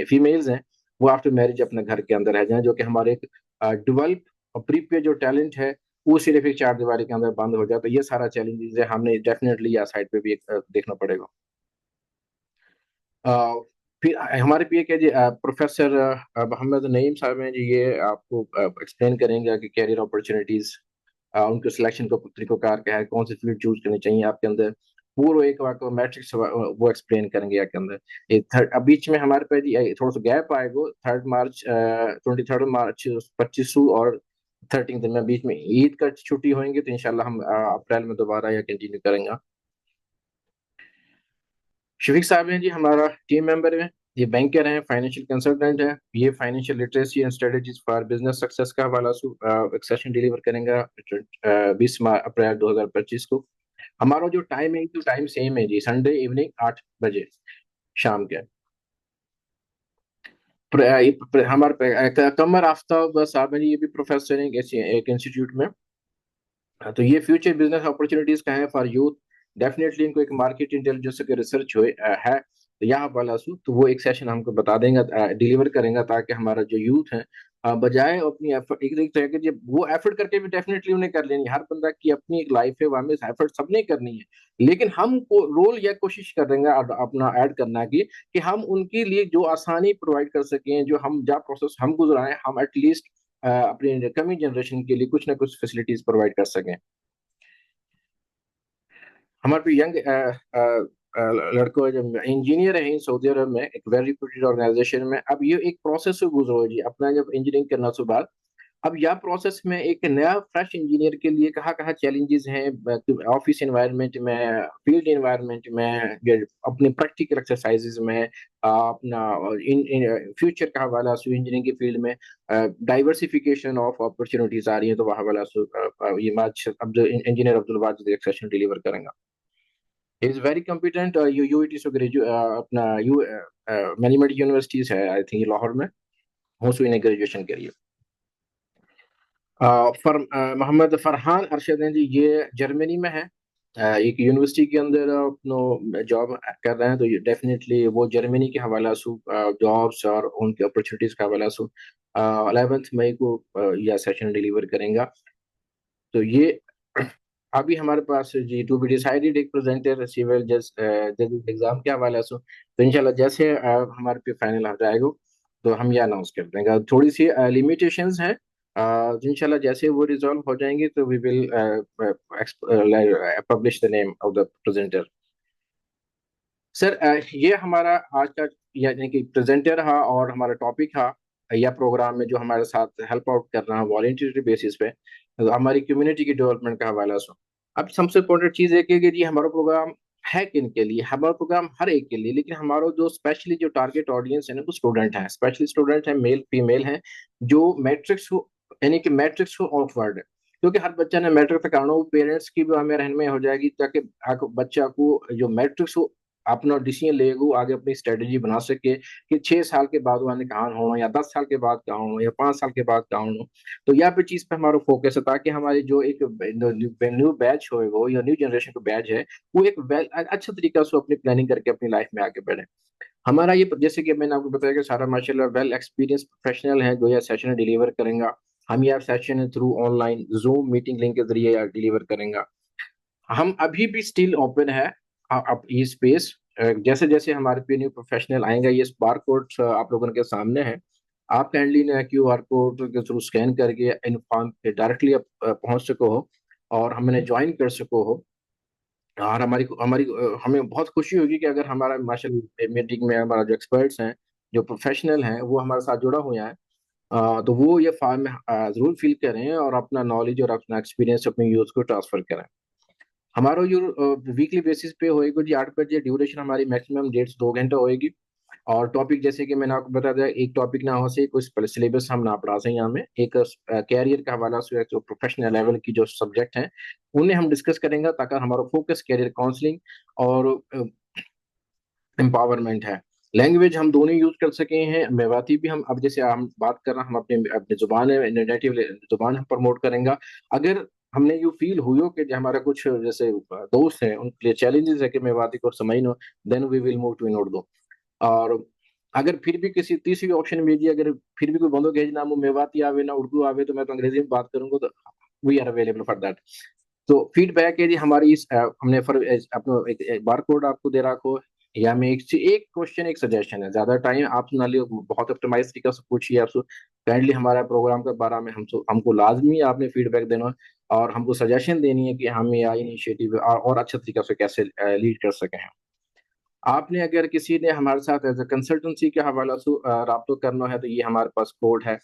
فیمیلز ہیں وہ آفٹر میرج اپنے گھر کے اندر رہ جائیں, جو کہ ہمارے ایک ڈیولپ اور پریپیئر جو ٹیلنٹ ہے وہ صرف ایک چار دیواری کے اندر بند ہو جائے. تو یہ سارا چیلنجز ہے, ہم نے ڈیفینیٹلی یا سائڈ پہ بھی دیکھنا پڑے گا. پھر ہمارے پی کے جی پروفیسر محمد نعیم صاحب ہیں جی, یہ آپ کو ایکسپلین کریں گے کہ کیریئر اپرچونیٹیز, ان کے سلیکشن کا طریقہ کار کیا ہے, کون سی فیلڈ چوز کرنی چاہیے آپ کے اندر, پورا ایک واقعہ میٹرکس وہ ایکسپلین کریں گے آپ کے اندر. بیچ میں ہمارے پاس تھوڑا سا گیپ آئے گا 3 مارچ 23 مارچ 25 اور 13 میں بیچ میں عید کا چھٹی ہوئیں گے, تو انشاءاللہ ہم اپریل میں دوبارہ یا کنٹینیو کریں گے. شفیق صاحب ہیں جی ہمارا ٹیم ممبر ہیں, یہ بینکر ہیں, فائنینشیل کنسلٹنٹ ہیں, یہ financial literacy and strategies for business success کا حوالہ سے ایک سیشن ڈیلیور کریں گا 20 اپریل 2025 کو. ہمارا جو ٹائم ہے تو ٹائم سیم ہے جی, سنڈے ایوننگ 8 بجے شام کے. ہمارے قمر آفتاب صاحب ہیں جی, یہ بھی پروفیسر ہیں ایک انسٹیٹیوٹ میں. تو یہ فیوچر بزنس اپرچونیٹیز کا ہے فار یوتھ. ڈیفینیٹلی ان کو ایک مارکیٹ انٹیلیجنس کے ریسرچ ہے تو یہاں والا سو, تو وہ ایک سیشن ہم کو بتا دیں گا, ڈیلیور کریں گا, تاکہ ہمارا جو یوتھ ہے بجائے اپنی ایک طرح کے وہ ایفرٹ کر کے بھی ڈیفینیٹلی انہیں کر لینی, ہر بندہ کی اپنی ایک لائف ہے, وہ ہمیں ایفرٹ سب نے کرنی ہے, لیکن ہم کو رول یا کوشش کر دیں گے اپنا ایڈ کرنا کی کہ ہم ان کے لیے جو آسانی پرووائڈ کر سکیں, جو ہم جا پروسیس ہم گزرائیں, ہم ایٹ لیسٹ اپنی کمنگ جنریشن کے لیے کچھ نہ کچھ فیسلٹیز پرووائڈ کر سکیں. ہمارے پہ ینگ لڑکوں انجینئر ہیں سعودی عرب میں ایک ویری ریپوٹیڈ آرگنائزیشن میں. اب یہ ایک پروسیس سے گزرو جی, اپنا جب انجینئرنگ کرنا سے بعد اب یا پروسیس میں ایک نیا فریش انجینئر کے لیے کہاں چیلنجز ہیں آفس انوائرمنٹ میں, فیلڈ انوائرمنٹ میں, اپنے پریکٹیکل ایکسرسائزز میں, اپنا فیوچر کا حوالہ سے انجینئرنگ کی فیلڈ میں ڈائیورسفیکیشن آف اپرچونیٹیز آ رہی ہیں, تو وہ حوالہ سے یہ انجینئر عبدالواجد ایک سیشن ڈیلیور کریں گا. Is very competent, U E T سے اپنا مینجمنٹ یونیورسٹیز ہے آئی تھنک لاہور میں, ہوسوئی نے گریجویشن کری ہے. محمد فرحان ارشد ہیں جی, یہ جرمنی میں ہے, ایک یونیورسٹی کے اندر اپنا جاب کر رہے ہیں, تو ڈیفینیٹلی وہ جرمنی کے حوالہ سے جابس اور ان کے اپرچونیٹیز کے حوالہ سے 11 مئی کو یہ سیشن ڈیلیور کریں گا. تو یہ ابھی ہمارے پاس جی ٹو بی ڈیسائیڈڈ ایک پریزنٹر سیول جج ایگزام کے حوالے سے, تو انشاءاللہ جیسے ہمارے پہ فائنل آ جائے گا تو ہم یہ اناؤنس کر دیں گے. تھوڑی سی لیمیٹیشنز ہیں, انشاءاللہ جیسے وہ ریزالو ہو جائیں گے تو we will publish the name of the presenter. Sir یہ ہمارا آج کا یعنی کہ پریزنٹر ہا اور ہمارا ٹاپک ہا یا پروگرام میں جو ہمارے ساتھ ہیلپ آؤٹ کر رہا ہے والنٹری بیسس پہ ہماری کمیونٹی کی ڈیولپمنٹ کا حوالہ سے. اب سب سے امپورٹنٹ چیز ہے کہ جی ہمارا پروگرام ہے کن کے لیے, ہمارا پروگرام ہر ایک کے لیے, لیکن ہمارا جو اسپیشلی جو ٹارگیٹ آڈینس ہے نا وہ اسٹوڈنٹ ہیں, اسپیشلی اسٹوڈنٹ ہیں, میل فیمیل ہیں, جو میٹرکس یعنی کہ میٹرکس آف ورڈ ہے, کیونکہ ہر بچہ نے میٹرک تک آنا ہو, پیرنٹس کی بھی ہمیں رہنمائی ہو جائے گی تاکہ بچہ کو جو میٹرکس ہو اپنا ڈیسیجن لے گا, آگے اپنی اسٹریٹجی بنا سکے کہ 6 سال کے بعد وہ کہاں ہونا, یا 10 سال کے بعد کہاں ہونا, یا 5 سال کے بعد کہاں ہونا. تو یہاں پہ چیز پہ ہمارا فوکس ہے, تاکہ ہماری جو ایک نیو بیچ ہوئے گا یا نیو جنریشن کا بیچ ہے وہ ایک اچھا طریقہ سے اپنی پلاننگ کر کے اپنی لائف میں آگے بڑھے. ہمارا یہ جیسے کہ میں نے آپ کو بتایا کہ سارا ماشاءاللہ ویل ایکسپیرینس پروفیشنل ہیں جو یہ سیشن ڈیلیور کریں گا. ہم یہ session through on line zoom meeting link کے ذریعے ڈیلیور کریں گا. ہم ابھی بھی اسٹل اوپن ہے یہ اسپیس, جیسے جیسے ہمارے پہ نیو پروفیشنل آئیں گا, یہ بار کوڈ آپ لوگوں کے سامنے ہے, آپ کائنڈلی کیو آر کوڈ کے تھرو اسکین کر کے انفارم ڈائریکٹلی پہنچ سکو ہو اور ہمیں جوائن کر سکو ہو. اور ہمیں بہت خوشی ہوگی کہ اگر ہمارا ماشاء اللہ میٹنگ میں ہمارا جو ایکسپرٹس ہیں جو پروفیشنل ہیں وہ ہمارے ساتھ جڑا ہوا ہے, تو وہ یہ فارم ضرور فل کریں اور اپنا نالج اور اپنا ایکسپیرینس اپنے یوز کو ٹرانسفر کریں. ہمارا جو ویکلی بیسس پہ ہوئے گا جی 8 بجے, ڈیوریشن ہماری میکسیمم 1.5 2 گھنٹہ ہوئے گی, اور ٹاپک جیسے کہ میں نے آپ کو بتا دیا ایک ٹاپک نہ ہو سے کوئی سلیبس ہم نہ پڑھا سیں, یہاں میں ایک کیریئر کا حوالہ سے جو پروفیشنل لیول کی جو سبجیکٹ ہیں انہیں ہم ڈسکس کریں گے تاکہ ہمارا فوکس کیریئر کاؤنسلنگ اور امپاورمنٹ ہے. لینگویج ہم دونوں یوز کر سکے ہیں. میواتی بھی ہم اب جیسے ہم بات کر رہے ہیں ہم اپنے زبان ہے نیٹیو زبان ہم پروموٹ کریں گا. اگر ہم نے یوں فیل ہوئی ہو کہ ہمارا کچھ جیسے دوست ہیں ان کے لیے چیلنجز ہے کہ میواتی کو سمجھنا دین وی ول موو ٹو ان اردو. اور اگر پھر بھی کسی تیسری آپشن میں دی اگر پھر بھی کوئی بندوں کہ نہ میواتی آوے نہ اردو آوے تو میں تو انگریزی میں بات کروں گا تو we are available for that. تو فیڈ بیک ہے جی ہماری ہم نے اپنا ایک بار کوڈ آپ کو دے رکھو یا میں ایک کوشچن ایک سجیشن ہے. زیادہ ٹائم آپ نہ لے بہت اپٹمائز طریقہ سے پوچھیے. آپ کائنڈلی ہمارا پروگرام کے بارے میں ہم کو لازمی آپ نے فیڈ بیک دینا اور ہم کو سجیشن دینی ہے کہ ہم یہ انیشیٹو اور اچھا طریقہ سے کیسے لیڈ کر سکیں ہیں. آپ نے اگر کسی نے ہمارے ساتھ ایز اے کنسلٹنسی کے حوالہ سے رابطہ کرنا ہے تو یہ ہمارے پاس کوڈ ہے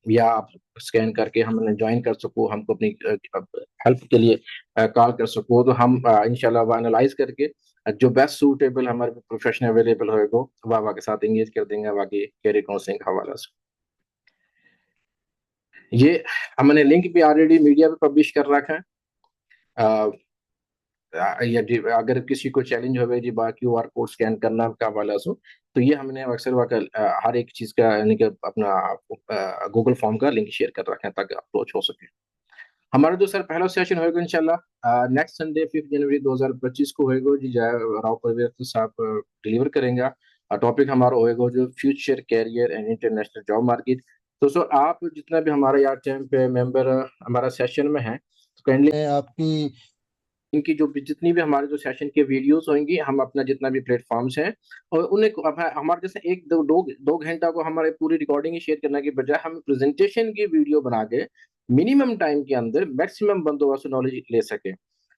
یا آپ اسکین کر کے ہم نے جوائن کر سکو ہم کو اپنی ہیلپ کے لیے کال کر سکو تو ہم انشاءاللہ وہ انالائز کر کے جو بیسٹ سوٹیبل ہمارے پروفیشن اویلیبل ہوئے گا وہ کے ساتھ انگیج کر دیں گے باقی کیریئر کاؤنسلنگ کے حوالہ سے. یہ ہم نے لنک بھی آلریڈی میڈیا پہ پبلش کر رکھا ہے. اگر کسی کو چیلنج ہوئے جی با کیو آر کوڈ اسکین کرنا کا حوالہ سے تو یہ ہم نے اکثر ہر ایک چیز کا یعنی کہ اپنا گوگل فارم کا لنک شیئر کر رکھا ہے تاکہ اپروچ ہو سکے. ہمارا جو سر پہلا سیشن ہوئے گا انشاءاللہ نیکسٹ سنڈے 5 جنوری 2025 کو ہوئے گا جی راؤ پرویز صاحب ڈلیور کریں گا. ٹاپک ہمارا ہوئے گا جو future career and international job market. تو سر آپ جتنا بھی ہمارا یہاں ٹائم پہ ممبر ہمارا سیشن میں ہیں تو کائنڈلی آپ کی ان کی جو جتنی بھی ہمارے جو سیشن کے ویڈیوز ہوئیں گی ہم اپنا جتنا بھی پلیٹ فارمز ہیں اور انہیں ہمارے جیسے ایک دو گھنٹہ کو ہمارے پوری ریکارڈنگ شیئر کرنے کے بجائے ہم پریزنٹیشن کی ویڈیو بنا کے منیمم ٹائم کے اندر میکسیمم بندوں سے نالج لے سکیں.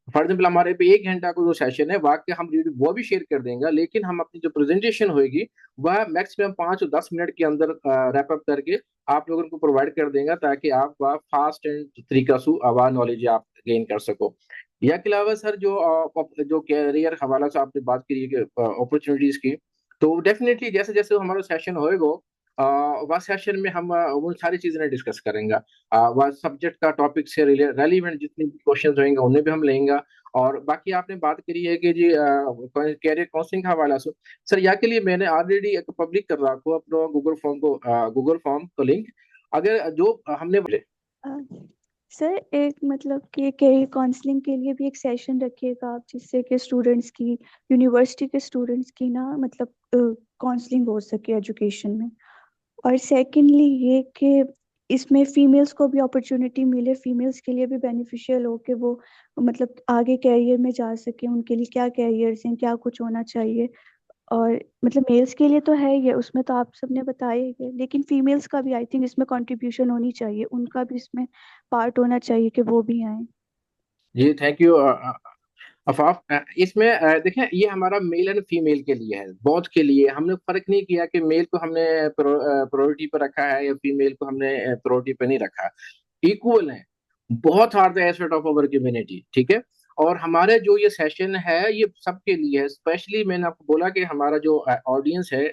فار ایگزامپل ہمارے پہ 1 گھنٹہ کو جو سیشن ہے واقعی ہم وہ بھی شیئر کر دیں گا لیکن ہم اپنی جو پریزنٹیشن ہوئے گی وہ میکسیمم 5 اور 10 منٹ کے اندر ریپ اپ کر کے آپ لوگوں کو پرووائڈ کر دیں گا تاکہ آپ فاسٹ اینڈ طریقہ سے نالج آپ گین کر سکو. یا کے علاوہ سر جو کیریئر حوالہ سے آپ نے بات کری کہ اپرچونیٹیز کی تو ڈیفینیٹلی جیسے جیسے ہمارا سیشن ہوئے گا وہ سیشن میں ہم وہ ساری چیزیں ڈسکس کریں گا. وہ سبجیکٹ کا ٹاپک سے ریلیونٹ جتنے بھی کوشچنز ہوئیں گے انہیں بھی ہم لیں گا. اور باقی آپ نے بات کری ہے کہ جی کیریئر کاؤنسلنگ کا حوالہ سے سر یا کے لیے میں نے آلریڈی ایک پبلک کر رہا ہوں اپنا گوگل فارم کو لنک اگر جو ہم نے سر ایک مطلب کہ کیریئر کاؤنسلنگ کے لیے بھی ایک سیشن رکھیے گا آپ جس سے کہ اسٹوڈنٹس کی یونیورسٹی کے اسٹوڈنٹس کی نا مطلب کاؤنسلنگ ہو سکے ایجوکیشن میں. اور سیکنڈلی یہ کہ اس میں فیمیلس کو بھی اپرچونٹی ملے فیمیلس کے لیے بھی بینیفیشیل ہو کہ وہ مطلب آگے کیریئر میں جا سکیں ان کے لیے کیا کیریئرز ہیں کیا کچھ ہونا چاہیے. اور مطلب میلس کے لیے تو ہے یہ اس میں تو آپ سب نے بتایا ہی ہے لیکن فیمیلس کا بھی آئی تھنک اس میں کنٹریبیوشن ہونی چاہیے ان کا بھی اس میں پارٹ ہونا چاہیے کہ وہ بھی آئیں. جی تھینک یو افاف. اس میں دیکھیں یہ ہمارا میل اینڈ فیمیل کے لیے ہے بہت کے لیے ہم نے فرق نہیں کیا کہ میل کو ہم نے پرائورٹی پہ رکھا ہے یا فیمیل کو ہم نے پرائورٹی پہ نہیں رکھا. ایکول ہیں بہت hard aspect of over community ٹھیک ہے. اور ہمارے جو یہ سیشن ہے یہ سب کے لیے ہے. اسپیشلی میں نے آپ کو بولا کہ ہمارا جو آڈینس ہے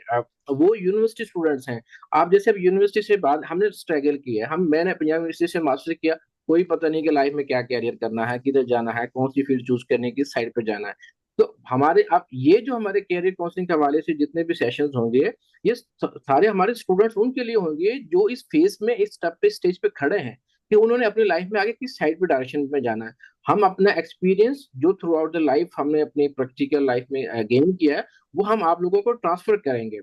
وہ یونیورسٹی اسٹوڈنٹس ہیں. آپ جیسے اب یونیورسٹی سے بعد ہم نے اسٹرگل کیا ہے میں نے پنجاب یونیورسٹی سے ماسٹر کیا کوئی پتہ نہیں کہ لائف میں کیا کیریئر کرنا ہے کدھر جانا ہے کون سی فیلڈ چوز کرنے کی سائڈ پہ جانا ہے. تو ہمارے اب یہ جو ہمارے کیریئر کاؤنسلنگ کے حوالے سے جتنے بھی سیشنز ہوں گے یہ سارے ہمارے اسٹوڈنٹس ان کے لیے ہوں گے جو اس فیز میں اس اسٹیج پہ کھڑے ہیں کہ انہوں نے اپنی لائف میں آگے کس سائڈ پہ ڈائریکشن میں جانا ہے. ہم اپنا ایکسپیرینس جو تھرو آؤٹ دا لائف ہم نے اپنی پریکٹیکل لائف میں گین کیا ہے وہ ہم آپ لوگوں کو ٹرانسفر کریں گے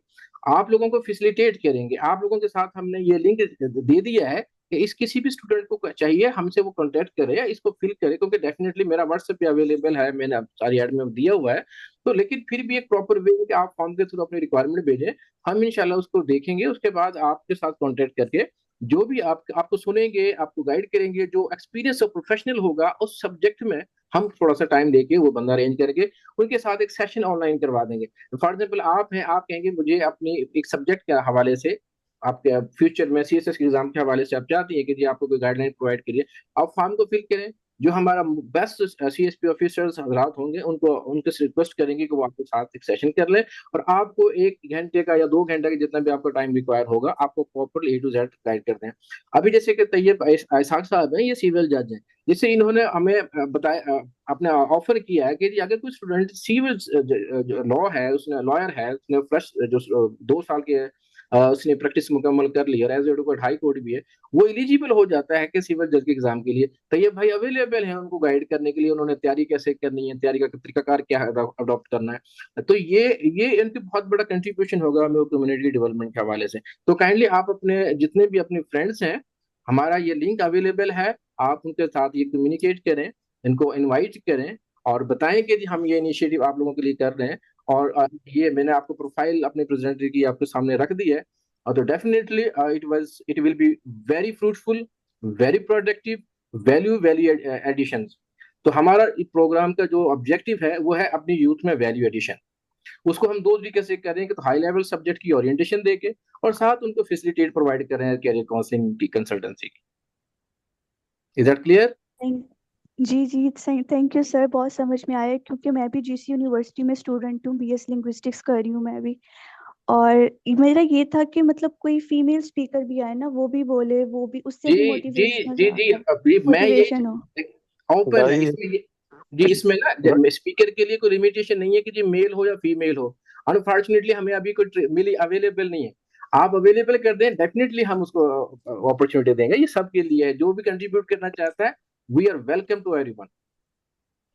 آپ لوگوں کو فیسیلیٹیٹ کریں گے. آپ لوگوں کے ساتھ ہم نے یہ لنک دے دیا ہے کہ اس کسی بھی اسٹوڈنٹ کو چاہیے ہم سے وہ کانٹیکٹ کرے اس کو فل کرے کیونکہ ڈیفینیٹلی میرا واٹس ایپ پہ اویلیبل ہے میں نے ساری ایڈ میں دیا ہوا ہے. تو لیکن پھر بھی ایک پراپر وے ہے کہ آپ فارم کے تھرو اپنی ریکوائرمنٹ بھیجیں ہم انشاءاللہ اس کو دیکھیں گے. اس کے بعد آپ کے ساتھ کانٹیکٹ کر کے جو بھی آپ کو سنیں گے آپ کو گائیڈ کریں گے جو ایکسپیرینس اور پروفیشنل ہوگا اس سبجیکٹ میں ہم تھوڑا سا ٹائم دے کے وہ بندہ ارینج کر کے ان کے ساتھ ایک سیشن آن لائن کروا دیں گے. فار ایگزامپل آپ ہیں آپ کہیں گے مجھے اپنی ایک سبجیکٹ کے حوالے سے آپ کے فیوچر میں سی ایس ایس کے ایگزام کے حوالے سے آپ چاہتے ہیں کہ جی آپ کو کوئی گائیڈ لائن پرووائڈ کریے آپ فارم کو فل کریں جو ہمارا best C S P officers حضرات ہوں گے ان کے سے ریکویسٹ کریں گے کہ وہ آپ کے ساتھ ایک سیشن کر لیں، اور آپ کو 1 گھنٹے کا یا 2 گھنٹے کا جتنا بھی آپ کا ٹائم ریکوائر ہوگا آپ کو proper A to Z guide کر دیں۔ ابھی جیسے کہ طیب اسحاق صاحب ہیں، یہ سیول جج ہیں، جس سے انہوں نے ہمیں بتایا، اپنے آفر کیا ہے کہ اگر کوئی اسٹوڈنٹ سیول لا ہے، اس نے لائر ہے، اس نے فرسٹ جو 2 سال کے اس نے پریکٹس مکمل کر لی اور ایز ایڈوکیٹ ہائی کورٹ بھی ہے، وہ ایلیجیبل ہو جاتا ہے کہ سیول جج کے ایگزام کے لیے۔ طیب بھائی اویلیبل ہیں ان کو گائیڈ کرنے کے لیے، انہوں نے تیاری کیسے کرنی ہے، تیاری کا طریقہ کار کیا اڈاپٹ کرنا ہے، تو یہ ان کی بہت بڑا کنٹریبیوشن ہوگا ہمیں کمیونٹی ڈیولپمنٹ کے حوالے سے۔ تو کائنڈلی آپ اپنے جتنے بھی اپنے فرینڈس ہیں، ہمارا یہ لنک اویلیبل ہے، آپ ان کے ساتھ یہ کمیونیکیٹ کریں، ان کو انوائٹ کریں اور بتائیں کہ جی ہم یہ انیشیٹو آپ لوگوں کے لیے کر رہے ہیں، اور یہ میں نے آپ کو پروفائل اپنے پریزنٹر کی آپ کے سامنے رکھ دی ہے، تو definitely it will be very fruitful, very productive, value addition. تو ہمارا پروگرام کا جو آبجیکٹو ہے وہ ہے اپنی یوتھ میں ویلیو ایڈیشن۔ اس کو ہم 2 طریقے سے کریں کہ ہائی لیول سبجیکٹ کی اورینٹیشن دے کے، اور ساتھ ان کو فیسیلیٹیٹ پرووائڈ کر رہے ہیں کیریئر کاؤنسلنگ کی، کنسلٹنسی کی۔ Is that clear? جی جی تھینک یو سر، بہت سمجھ میں آیا، کیونکہ میں بھی جی سی یونیورسٹی میں اسٹوڈنٹ ہوں، BS لنگوسٹکس کر رہی ہوں میں بھی، اور میرا یہ تھا کہ مطلب کوئی فیمیل اسپیکر بھی آئے نا، وہ بھی بولے، وہ بھی اس سے بھی جی جی جی جی ابھی میں موٹیویشن ہو۔ اوپن ہے بھائی اس میں جی، اس میں نا اسپیکر کے لیے کوئی لمیٹیشن نہیں ہے کہ جی میل ہو یا فیمیل ہو۔ انفارچونیٹلی ہمیں ابھی کوئی ملی اویلیبل نہیں ہے، آپ اویلیبل کر دیں، ڈیفینیٹلی ہم اس کو اپرچونٹی دیں گے، یہ سب کے لیے ہے، جو بھی کنٹریبیوٹ کرنا چاہتا ہے، we are welcome to everyone.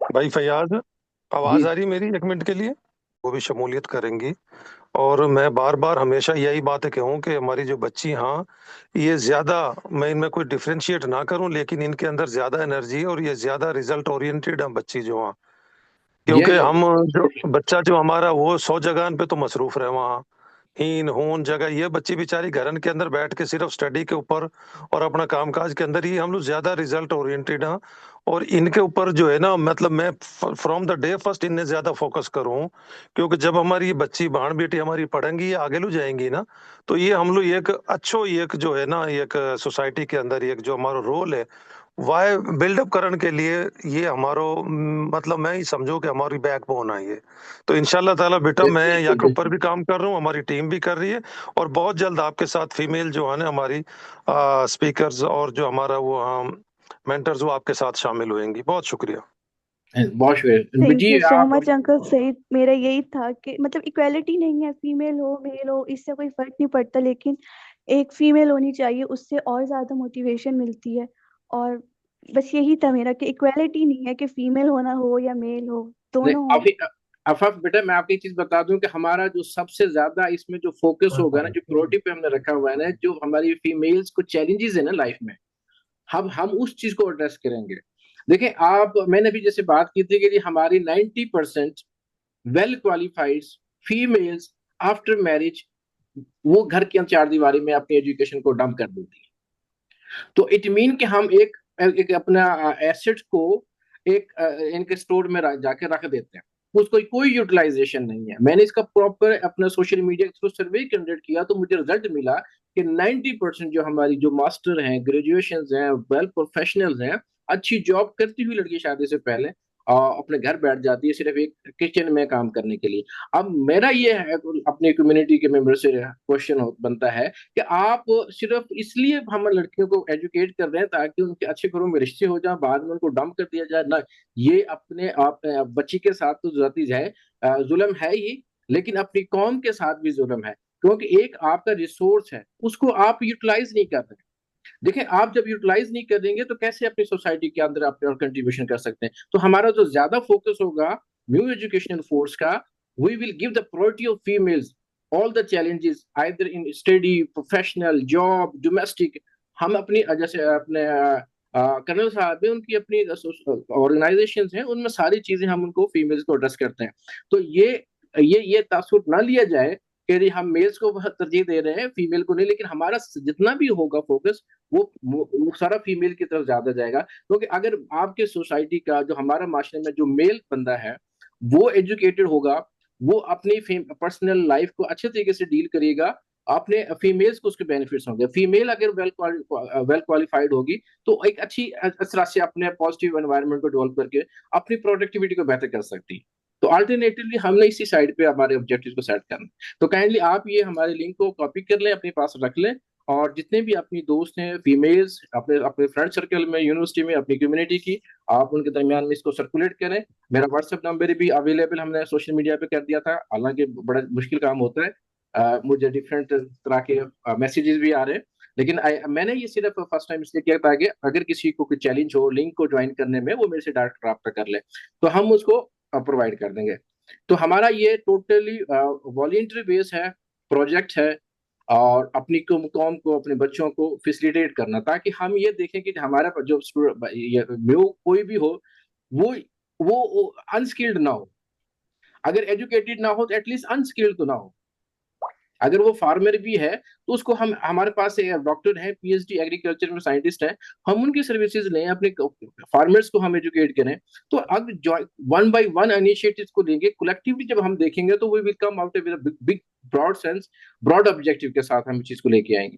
بھائی فیاض، جی آواز آ رہی میری 1 منٹ کے لیے؟ وہ بھی شمولیت کریں گی، اور میں بار بار ہمیشہ یہی باتیں کہوں کہ ہماری جو بچی، ہاں یہ زیادہ، میں ان میں کوئی ڈیفرینشیٹ نہ کروں، لیکن ان کے اندر زیادہ انرجی اور یہ زیادہ ریزلٹ اورینٹیڈ ہیں بچی جو ہاں، کیونکہ ہم جو بچہ جو ہمارا وہ 100 جگہان پہ تو مصروف رہے وہاں، ہین ہون جگہ، یہ بچی بیچاری گھرن کے اندر بیٹھ کے صرف سٹڈی کے اوپر اور اپنا کام کاج کے اندر ہی ہم لوگ زیادہ ریزلٹ اورینٹیڈ ہیں، اور ان کے اوپر جو ہے نا، مطلب میں from the day first in نے زیادہ فوکس کروں، کیونکہ جب ہماری بچی بہن بیٹی ہماری پڑھیں گی، آگے لو جائیں گی نا، تو یہ ہم لوگ ایک اچھو ایک جو ہے نا، ایک سوسائٹی کے اندر ایک جو ہمارا رول ہے وائی بلڈ اپ کرنے کے لیے، یہ ہمارو مطلب میں ہی سمجھو کہ ہماری بیک بون ہے یہ۔ تو انشاءاللہ تعالیٰ بیٹا میں یا کے اوپر بھی کام کر رہا ہوں، ہماری ٹیم بھی کر رہی ہے، اور بہت جلد آپ کے ساتھ فیمیل جو ہے نا ہماری اسپیکرز اور جو ہمارا وہ مینٹرز وہ آپ کے ساتھ شامل ہوئیں گی۔ بہت شکریہ۔ بہت شکریہ تھینک جی۔ یو سو آپ مچ انکل سعید، میرا یہی تھا کہ مطلب ایکویلٹی نہیں ہے، فیمیل ہو میل ہو اس سے کوئی فرق نہیں پڑتا، لیکن ایک فیمیل ہونی چاہیے، اس سے اور زیادہ موٹیویشن ملتی ہے، اور بس یہی تھا میرا کہ ایکویلٹی نہیں ہے کہ فیمیل ہونا ہو یا میل ہو، دونوں ہو۔ افاف بیٹا میں آپ کو ایک چیز بتا دوں کہ ہمارا جو سب سے زیادہ اس میں جو فوکس ہوگا نا، جو پرائورٹی پہ ہم نے رکھا ہوا ہے نا، جو ہماری فیمیلز کو چیلنجز ہے نا لائف میں، ہم اس چیز کو ایڈریس کریں گے۔ دیکھیں آپ، میں نے بھی جیسے بات کی تھی کہ ہماری 90% well qualified families after marriage وہ گھر کی 4 دیواری میں اپنی ایجوکیشن کو ڈمپ کر دیتی ہیں، تو اٹ مین کہ ہم ایک اپنا ایسٹ کو ایک ان کے اسٹور میں جا کے رکھ دیتے ہیں، اس کو کوئی یوٹیلائزیشن نہیں ہے۔ میں نے اس کا پراپر اپنا سوشل میڈیا کے تھرو سروے کنڈکٹ کیا، تو مجھے رزلٹ ملا کہ 90% جو ہماری جو ماسٹر ہیں، گریجویشنز ہیں، ویل پروفیشنلز ہیں، اچھی جاب کرتی ہوئی لڑکی شادی سے پہلے اپنے گھر بیٹھ جاتی ہے صرف ایک کچن میں کام کرنے کے لیے۔ اب میرا یہ ہے اپنی کمیونٹی کے ممبر سے کوشچن بنتا ہے کہ آپ صرف اس لیے ہم لڑکیوں کو ایجوکیٹ کر رہے ہیں تاکہ ان کے اچھے گھروں میں رشتے ہو جائیں، بعد میں ان کو ڈمپ کر دیا جائے؟ نہ، یہ اپنے آپ بچی کے ساتھ تو ذاتی ہے ظلم ہے ہی، لیکن اپنی قوم کے ساتھ بھی ظلم ہے، کیونکہ ایک آپ کا ریسورس ہے، اس کو آپ یوٹیلائز نہیں کر رہے۔ دیکھیں آپ جب یوٹیلائز نہیں کریں گے تو کیسے اپنی سوسائٹی کے اندر اپنے کنٹریبیوشن کر سکتے ہیں؟ تو ہمارا جو زیادہ فوکس ہوگا نیو ایجوکیشنل فورس کا، we will give the priority of families all the challenges either in study, professional, job, domestic۔ ہم اپنی جیسے اپنے کرنل صاحب ہیں، ان کی اپنی آرگنائزیشنز ہیں، ان میں ساری چیزیں ہم ان کو فیمیلز کو ایڈریس کرتے ہیں۔ تو یہ تاثر نہ لیا جائے کہ ہم میلز کو بہت ترجیح دے رہے ہیں، فیمیل کو نہیں، لیکن ہمارا جتنا بھی ہوگا فوکس وہ سارا فیمیل کی طرف زیادہ جائے گا، کیونکہ اگر آپ کے سوسائٹی کا جو ہمارا معاشرے میں جو میل بندہ ہے وہ ایجوکیٹڈ ہوگا، وہ اپنی پرسنل لائف کو اچھے طریقے سے ڈیل کرے گا، آپ نے فیمیلز کو اس کے بینیفٹس ہوں گے. فیمیل اگر ویل کوالیفائڈ ہوگی تو ایک اچھی اس طرح سے اپنے پازیٹیو انوائرمنٹ کو ڈیولپ کر کے اپنی پروڈکٹیوٹی کو بہتر کر سکتی. تو الٹرنیٹیولی ہم نے اسی سائڈ پہ ہمارے آبجیکٹیوز کو سیٹ کرنا. تو کائنڈلی آپ یہ ہمارے لنک کو کاپی کر لیں, اپنے پاس رکھ لیں, اور جتنے بھی اپنی دوست ہیں فیمیلز اپنے فرینڈ سرکل میں, یونیورسٹی میں, اپنی کمیونٹی کی, آپ ان کے درمیان میں اس کو سرکولیٹ کریں. میرا واٹس ایپ نمبر بھی اویلیبل ہم نے سوشل میڈیا پہ کر دیا تھا, حالانکہ بڑا مشکل کام ہوتا ہے, مجھے ڈفرینٹ طرح کے میسیجز بھی آ رہے ہیں, لیکن میں نے یہ صرف فرسٹ ٹائم اس لیے کیا تھا کہ اگر کسی کو کوئی چیلنج ہو لنک کو جوائن کرنے میں, وہ میرے سے ڈائریکٹ رابطہ کر لے تو ہم اس کو پرووائڈ کر دیں گے. تو ہمارا یہ ٹوٹلی والنٹری بیس ہے, پروجیکٹ ہے, اور اپنی قوم کو, اپنے بچوں کو فیسیلیٹیٹ کرنا, تاکہ ہم یہ دیکھیں کہ ہمارا جو کوئی بھی ہو وہ انسکلڈ نہ ہو. اگر ایجوکیٹڈ نہ ہو تو ایٹ لیسٹ انسکلڈ تو نہ ہو. اگر وہ فارمر بھی ہے تو اس کو ہمارے پاس ڈاکٹر ہیں, پی ایچ ڈی ایگریکلچر میں سائنٹسٹ ہیں, ہم ان کی سروسز لیں, اپنے فارمرز کو ہم ایجوکیٹ کریں. تو اگر ون بائی ون انیشیٹوز کو لیں گے, کلیکٹیولی جب ہم دیکھیں گے تو we will come out with big broad sense, broad objective کے ساتھ ہم اس چیز کو لے کے آئیں گے.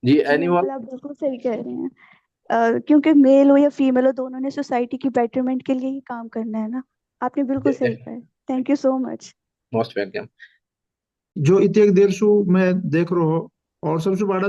جی اینی ون. آپ بالکل صحیح کہہ رہے ہیں, کیونکہ میل ہو یا فیمیل ہو, دونوں نے سوسائٹی کی بیٹرمنٹ کے لیے ہی کام کرنا ہے نا. آپ نے بالکل صحیح کہا ہے. Thank you so much. Most welcome. جو اتیک دیر سو میں دیکھ رہو ہو, اور سب سے بڑا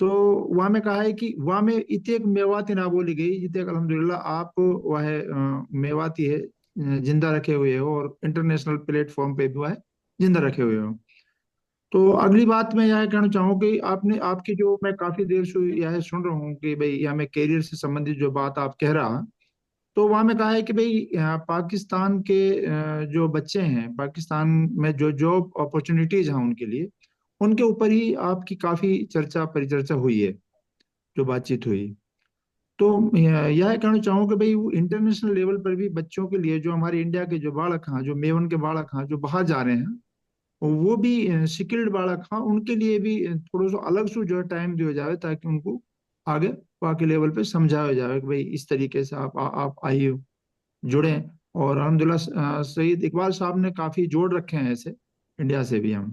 تو وہاں میں کہا ہے کہ وہاں میں اتیک میواتی نہ بولی گئی جتنے الحمدللہ آپ وہ میواتی ہے زندہ رکھے ہوئے ہو, اور انٹرنیشنل پلیٹ فارم پہ بھی وہ ہے زندہ رکھے ہوئے ہو. تو اگلی بات میں یہ کہنا چاہوں کہ آپ کی جو میں کافی دیر سے یہ سن رہا ہوں کہ بھئی ہمیں کیریئر سے سمبندھت جو بات آپ کہہ رہا, تو وہاں میں کہا ہے کہ بھئی پاکستان کے جو بچے ہیں, پاکستان میں جو جاب اپرچونیٹیز ہیں ان کے لیے, ان کے اوپر ہی آپ کی کافی پریچرچا ہوئی ہے, جو بات چیت ہوئی. تو یہ کہنا چاہوں کہ بھئی وہ انٹرنیشنل لیول پر بھی بچوں کے لیے, جو ہمارے انڈیا کے جو بالک ہیں, جو میون کے بالک ہیں جو باہر جا رہے ہیں, وہ بھی سکلڈ بالک ہیں, ان کے لیے بھی تھوڑا سا الگ سے جو ہے ٹائم دیا جائے, تاکہ ان کو آگے باقی لیول پہ سمجھایا جائے کہ بھئی اس طریقے سے آپ آئیے جڑیں. اور الحمدللہ سعید اقبال صاحب نے کافی جوڑ رکھے ہیں ایسے انڈیا سے بھی ہم.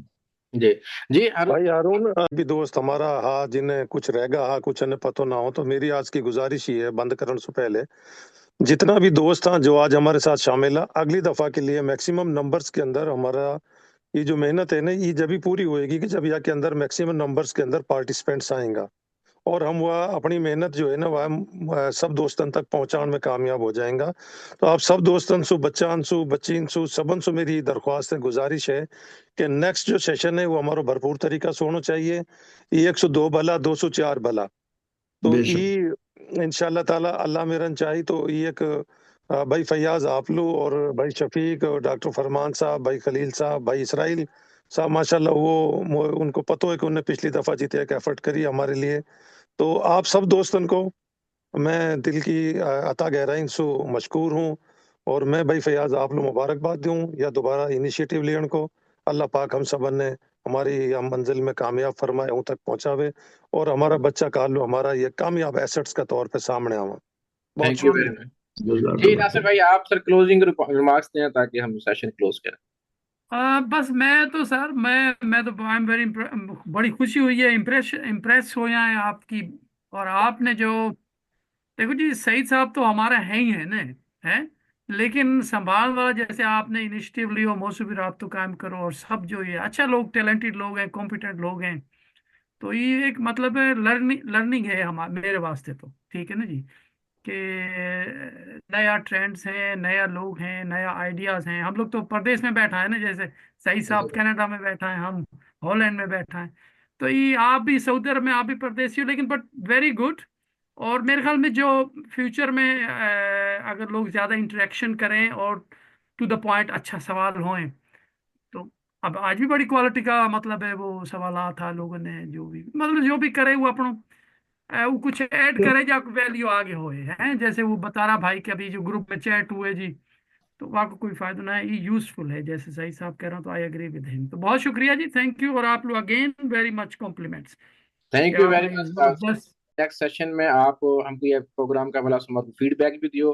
جی جی بھائی ہارون بھی دوست ہمارا ہاں, جنہیں کچھ رہ گا ہاں, کچھ انہیں پتہ نہ ہو, تو میری آج کی گزارش ہی ہے بند کرنے سے پہلے, جتنا بھی دوست ہیں جو آج ہمارے ساتھ شامل ہے, اگلی دفعہ کے لیے میکسیمم نمبرز کے اندر ہمارا یہ جو محنت ہے نا, یہ جب ہی پوری ہوئے گی کہ جب یہ کے اندر میکسیمم نمبرز کے اندر پارٹیسپینٹس آئیں گا, اور ہم وہ اپنی محنت جو ہے نا وہ سب دوستن تک پہنچان میں کامیاب ہو جائیں گا. تو آپ سب دوستن سو, بچان سو, بچین سو, سبن سو میری درخواست ہے, گزارش ہے کہ نیکسٹ جو سیشن ہے وہ ہمارا بھرپور طریقہ سے ہونا چاہیے. 102 بھلا 204 بھلا. تو یہ انشاءاللہ تعالی اللہ میرن چاہی تو یہ ایک بھائی فیاض آپ لو, اور بھائی شفیق, اور ڈاکٹر فرمان صاحب, بھائی خلیل صاحب, بھائی اسرائیل صاحب, ماشاءاللہ وہ ان کو پتہ ہے کہ انہوں نے پچھلی دفعہ جیتے ایک ایفرٹ کری ہمارے لیے. تو آپ سب دوستن کو میں دل کی عطا گہرائن سو مشکور ہوں, اور میں بھائی فیاض آپ لوگ مبارکباد دوں یا دوبارہ انیشیٹو لینے کو. اللہ پاک ہم سب نے ہماری منزل میں کامیاب فرمائے, ہوں تک پہنچاوے, اور ہمارا بچہ کالو ہمارا یہ کامیاب ایسٹس کا طور پہ سامنے آوا. بہت تھینک یو ویری مچ. جی ناصر بھائی آپ سر کلوزنگ ریمارکس دیں تاکہ ہم سیشن کلوز کریں. بس میں تو سر میں تو بڑی خوشی ہوئی ہے, امپریس ہوئے ہیں آپ کی. اور آپ نے جو دیکھو جی, سعید صاحب تو ہمارا ہے ہی ہے نا, ہے, لیکن سنبھال والا جیسے آپ نے انیشیٹو لی ہو, موصوبی رابطہ قائم کرو, اور سب جو یہ اچھا لوگ, ٹیلنٹڈ لوگ ہیں, کمپیٹنٹ لوگ ہیں, تو یہ ایک مطلب ہے لرننگ ہے میرے واسطے تو, ٹھیک ہے نا جی, کہ نیا ٹرینڈز ہیں, نیا لوگ ہیں, نیا آئیڈیاز ہیں. ہم لوگ تو پردیش میں بیٹھا ہے نا, جیسے سعید صاحب کینیڈا میں بیٹھا ہے, ہم ہالینڈ میں بیٹھا ہے, تو یہ آپ بھی سعودی عرب میں, آپ بھی پردیسی ہو, لیکن بٹ ویری گڈ. اور میرے خیال میں جو فیوچر میں اگر لوگ زیادہ انٹریکشن کریں اور ٹو دا پوائنٹ اچھا سوال ہوئیں, تو اب آج بھی بڑی کوالٹی کا مطلب ہے وہ سوالات تھا لوگوں نے, جو بھی مطلب جو بھی کرے وہ اپنا وہ کچھ ایڈ کرے جا ویلیو آگے ہوئے ہیں. جیسے وہ بتا رہا بھائی کہ ابھی جو گروپ میں چیٹ ہوئے جی, تو واقع کوئی فائدہ نہ ہے, یہ یوزفل ہے جیسے صحیح صاحب کہہ رہا ہوں, تو آئی ایگری ود ہم. تو بہت شکریہ جی, تھینک یو, اور آپ لوگ again very much compliments. Thank you very much. Next session میں آپ ہم کو یہ پروگرام کا بلا سمجھ فیڈ بیک بھی دیو,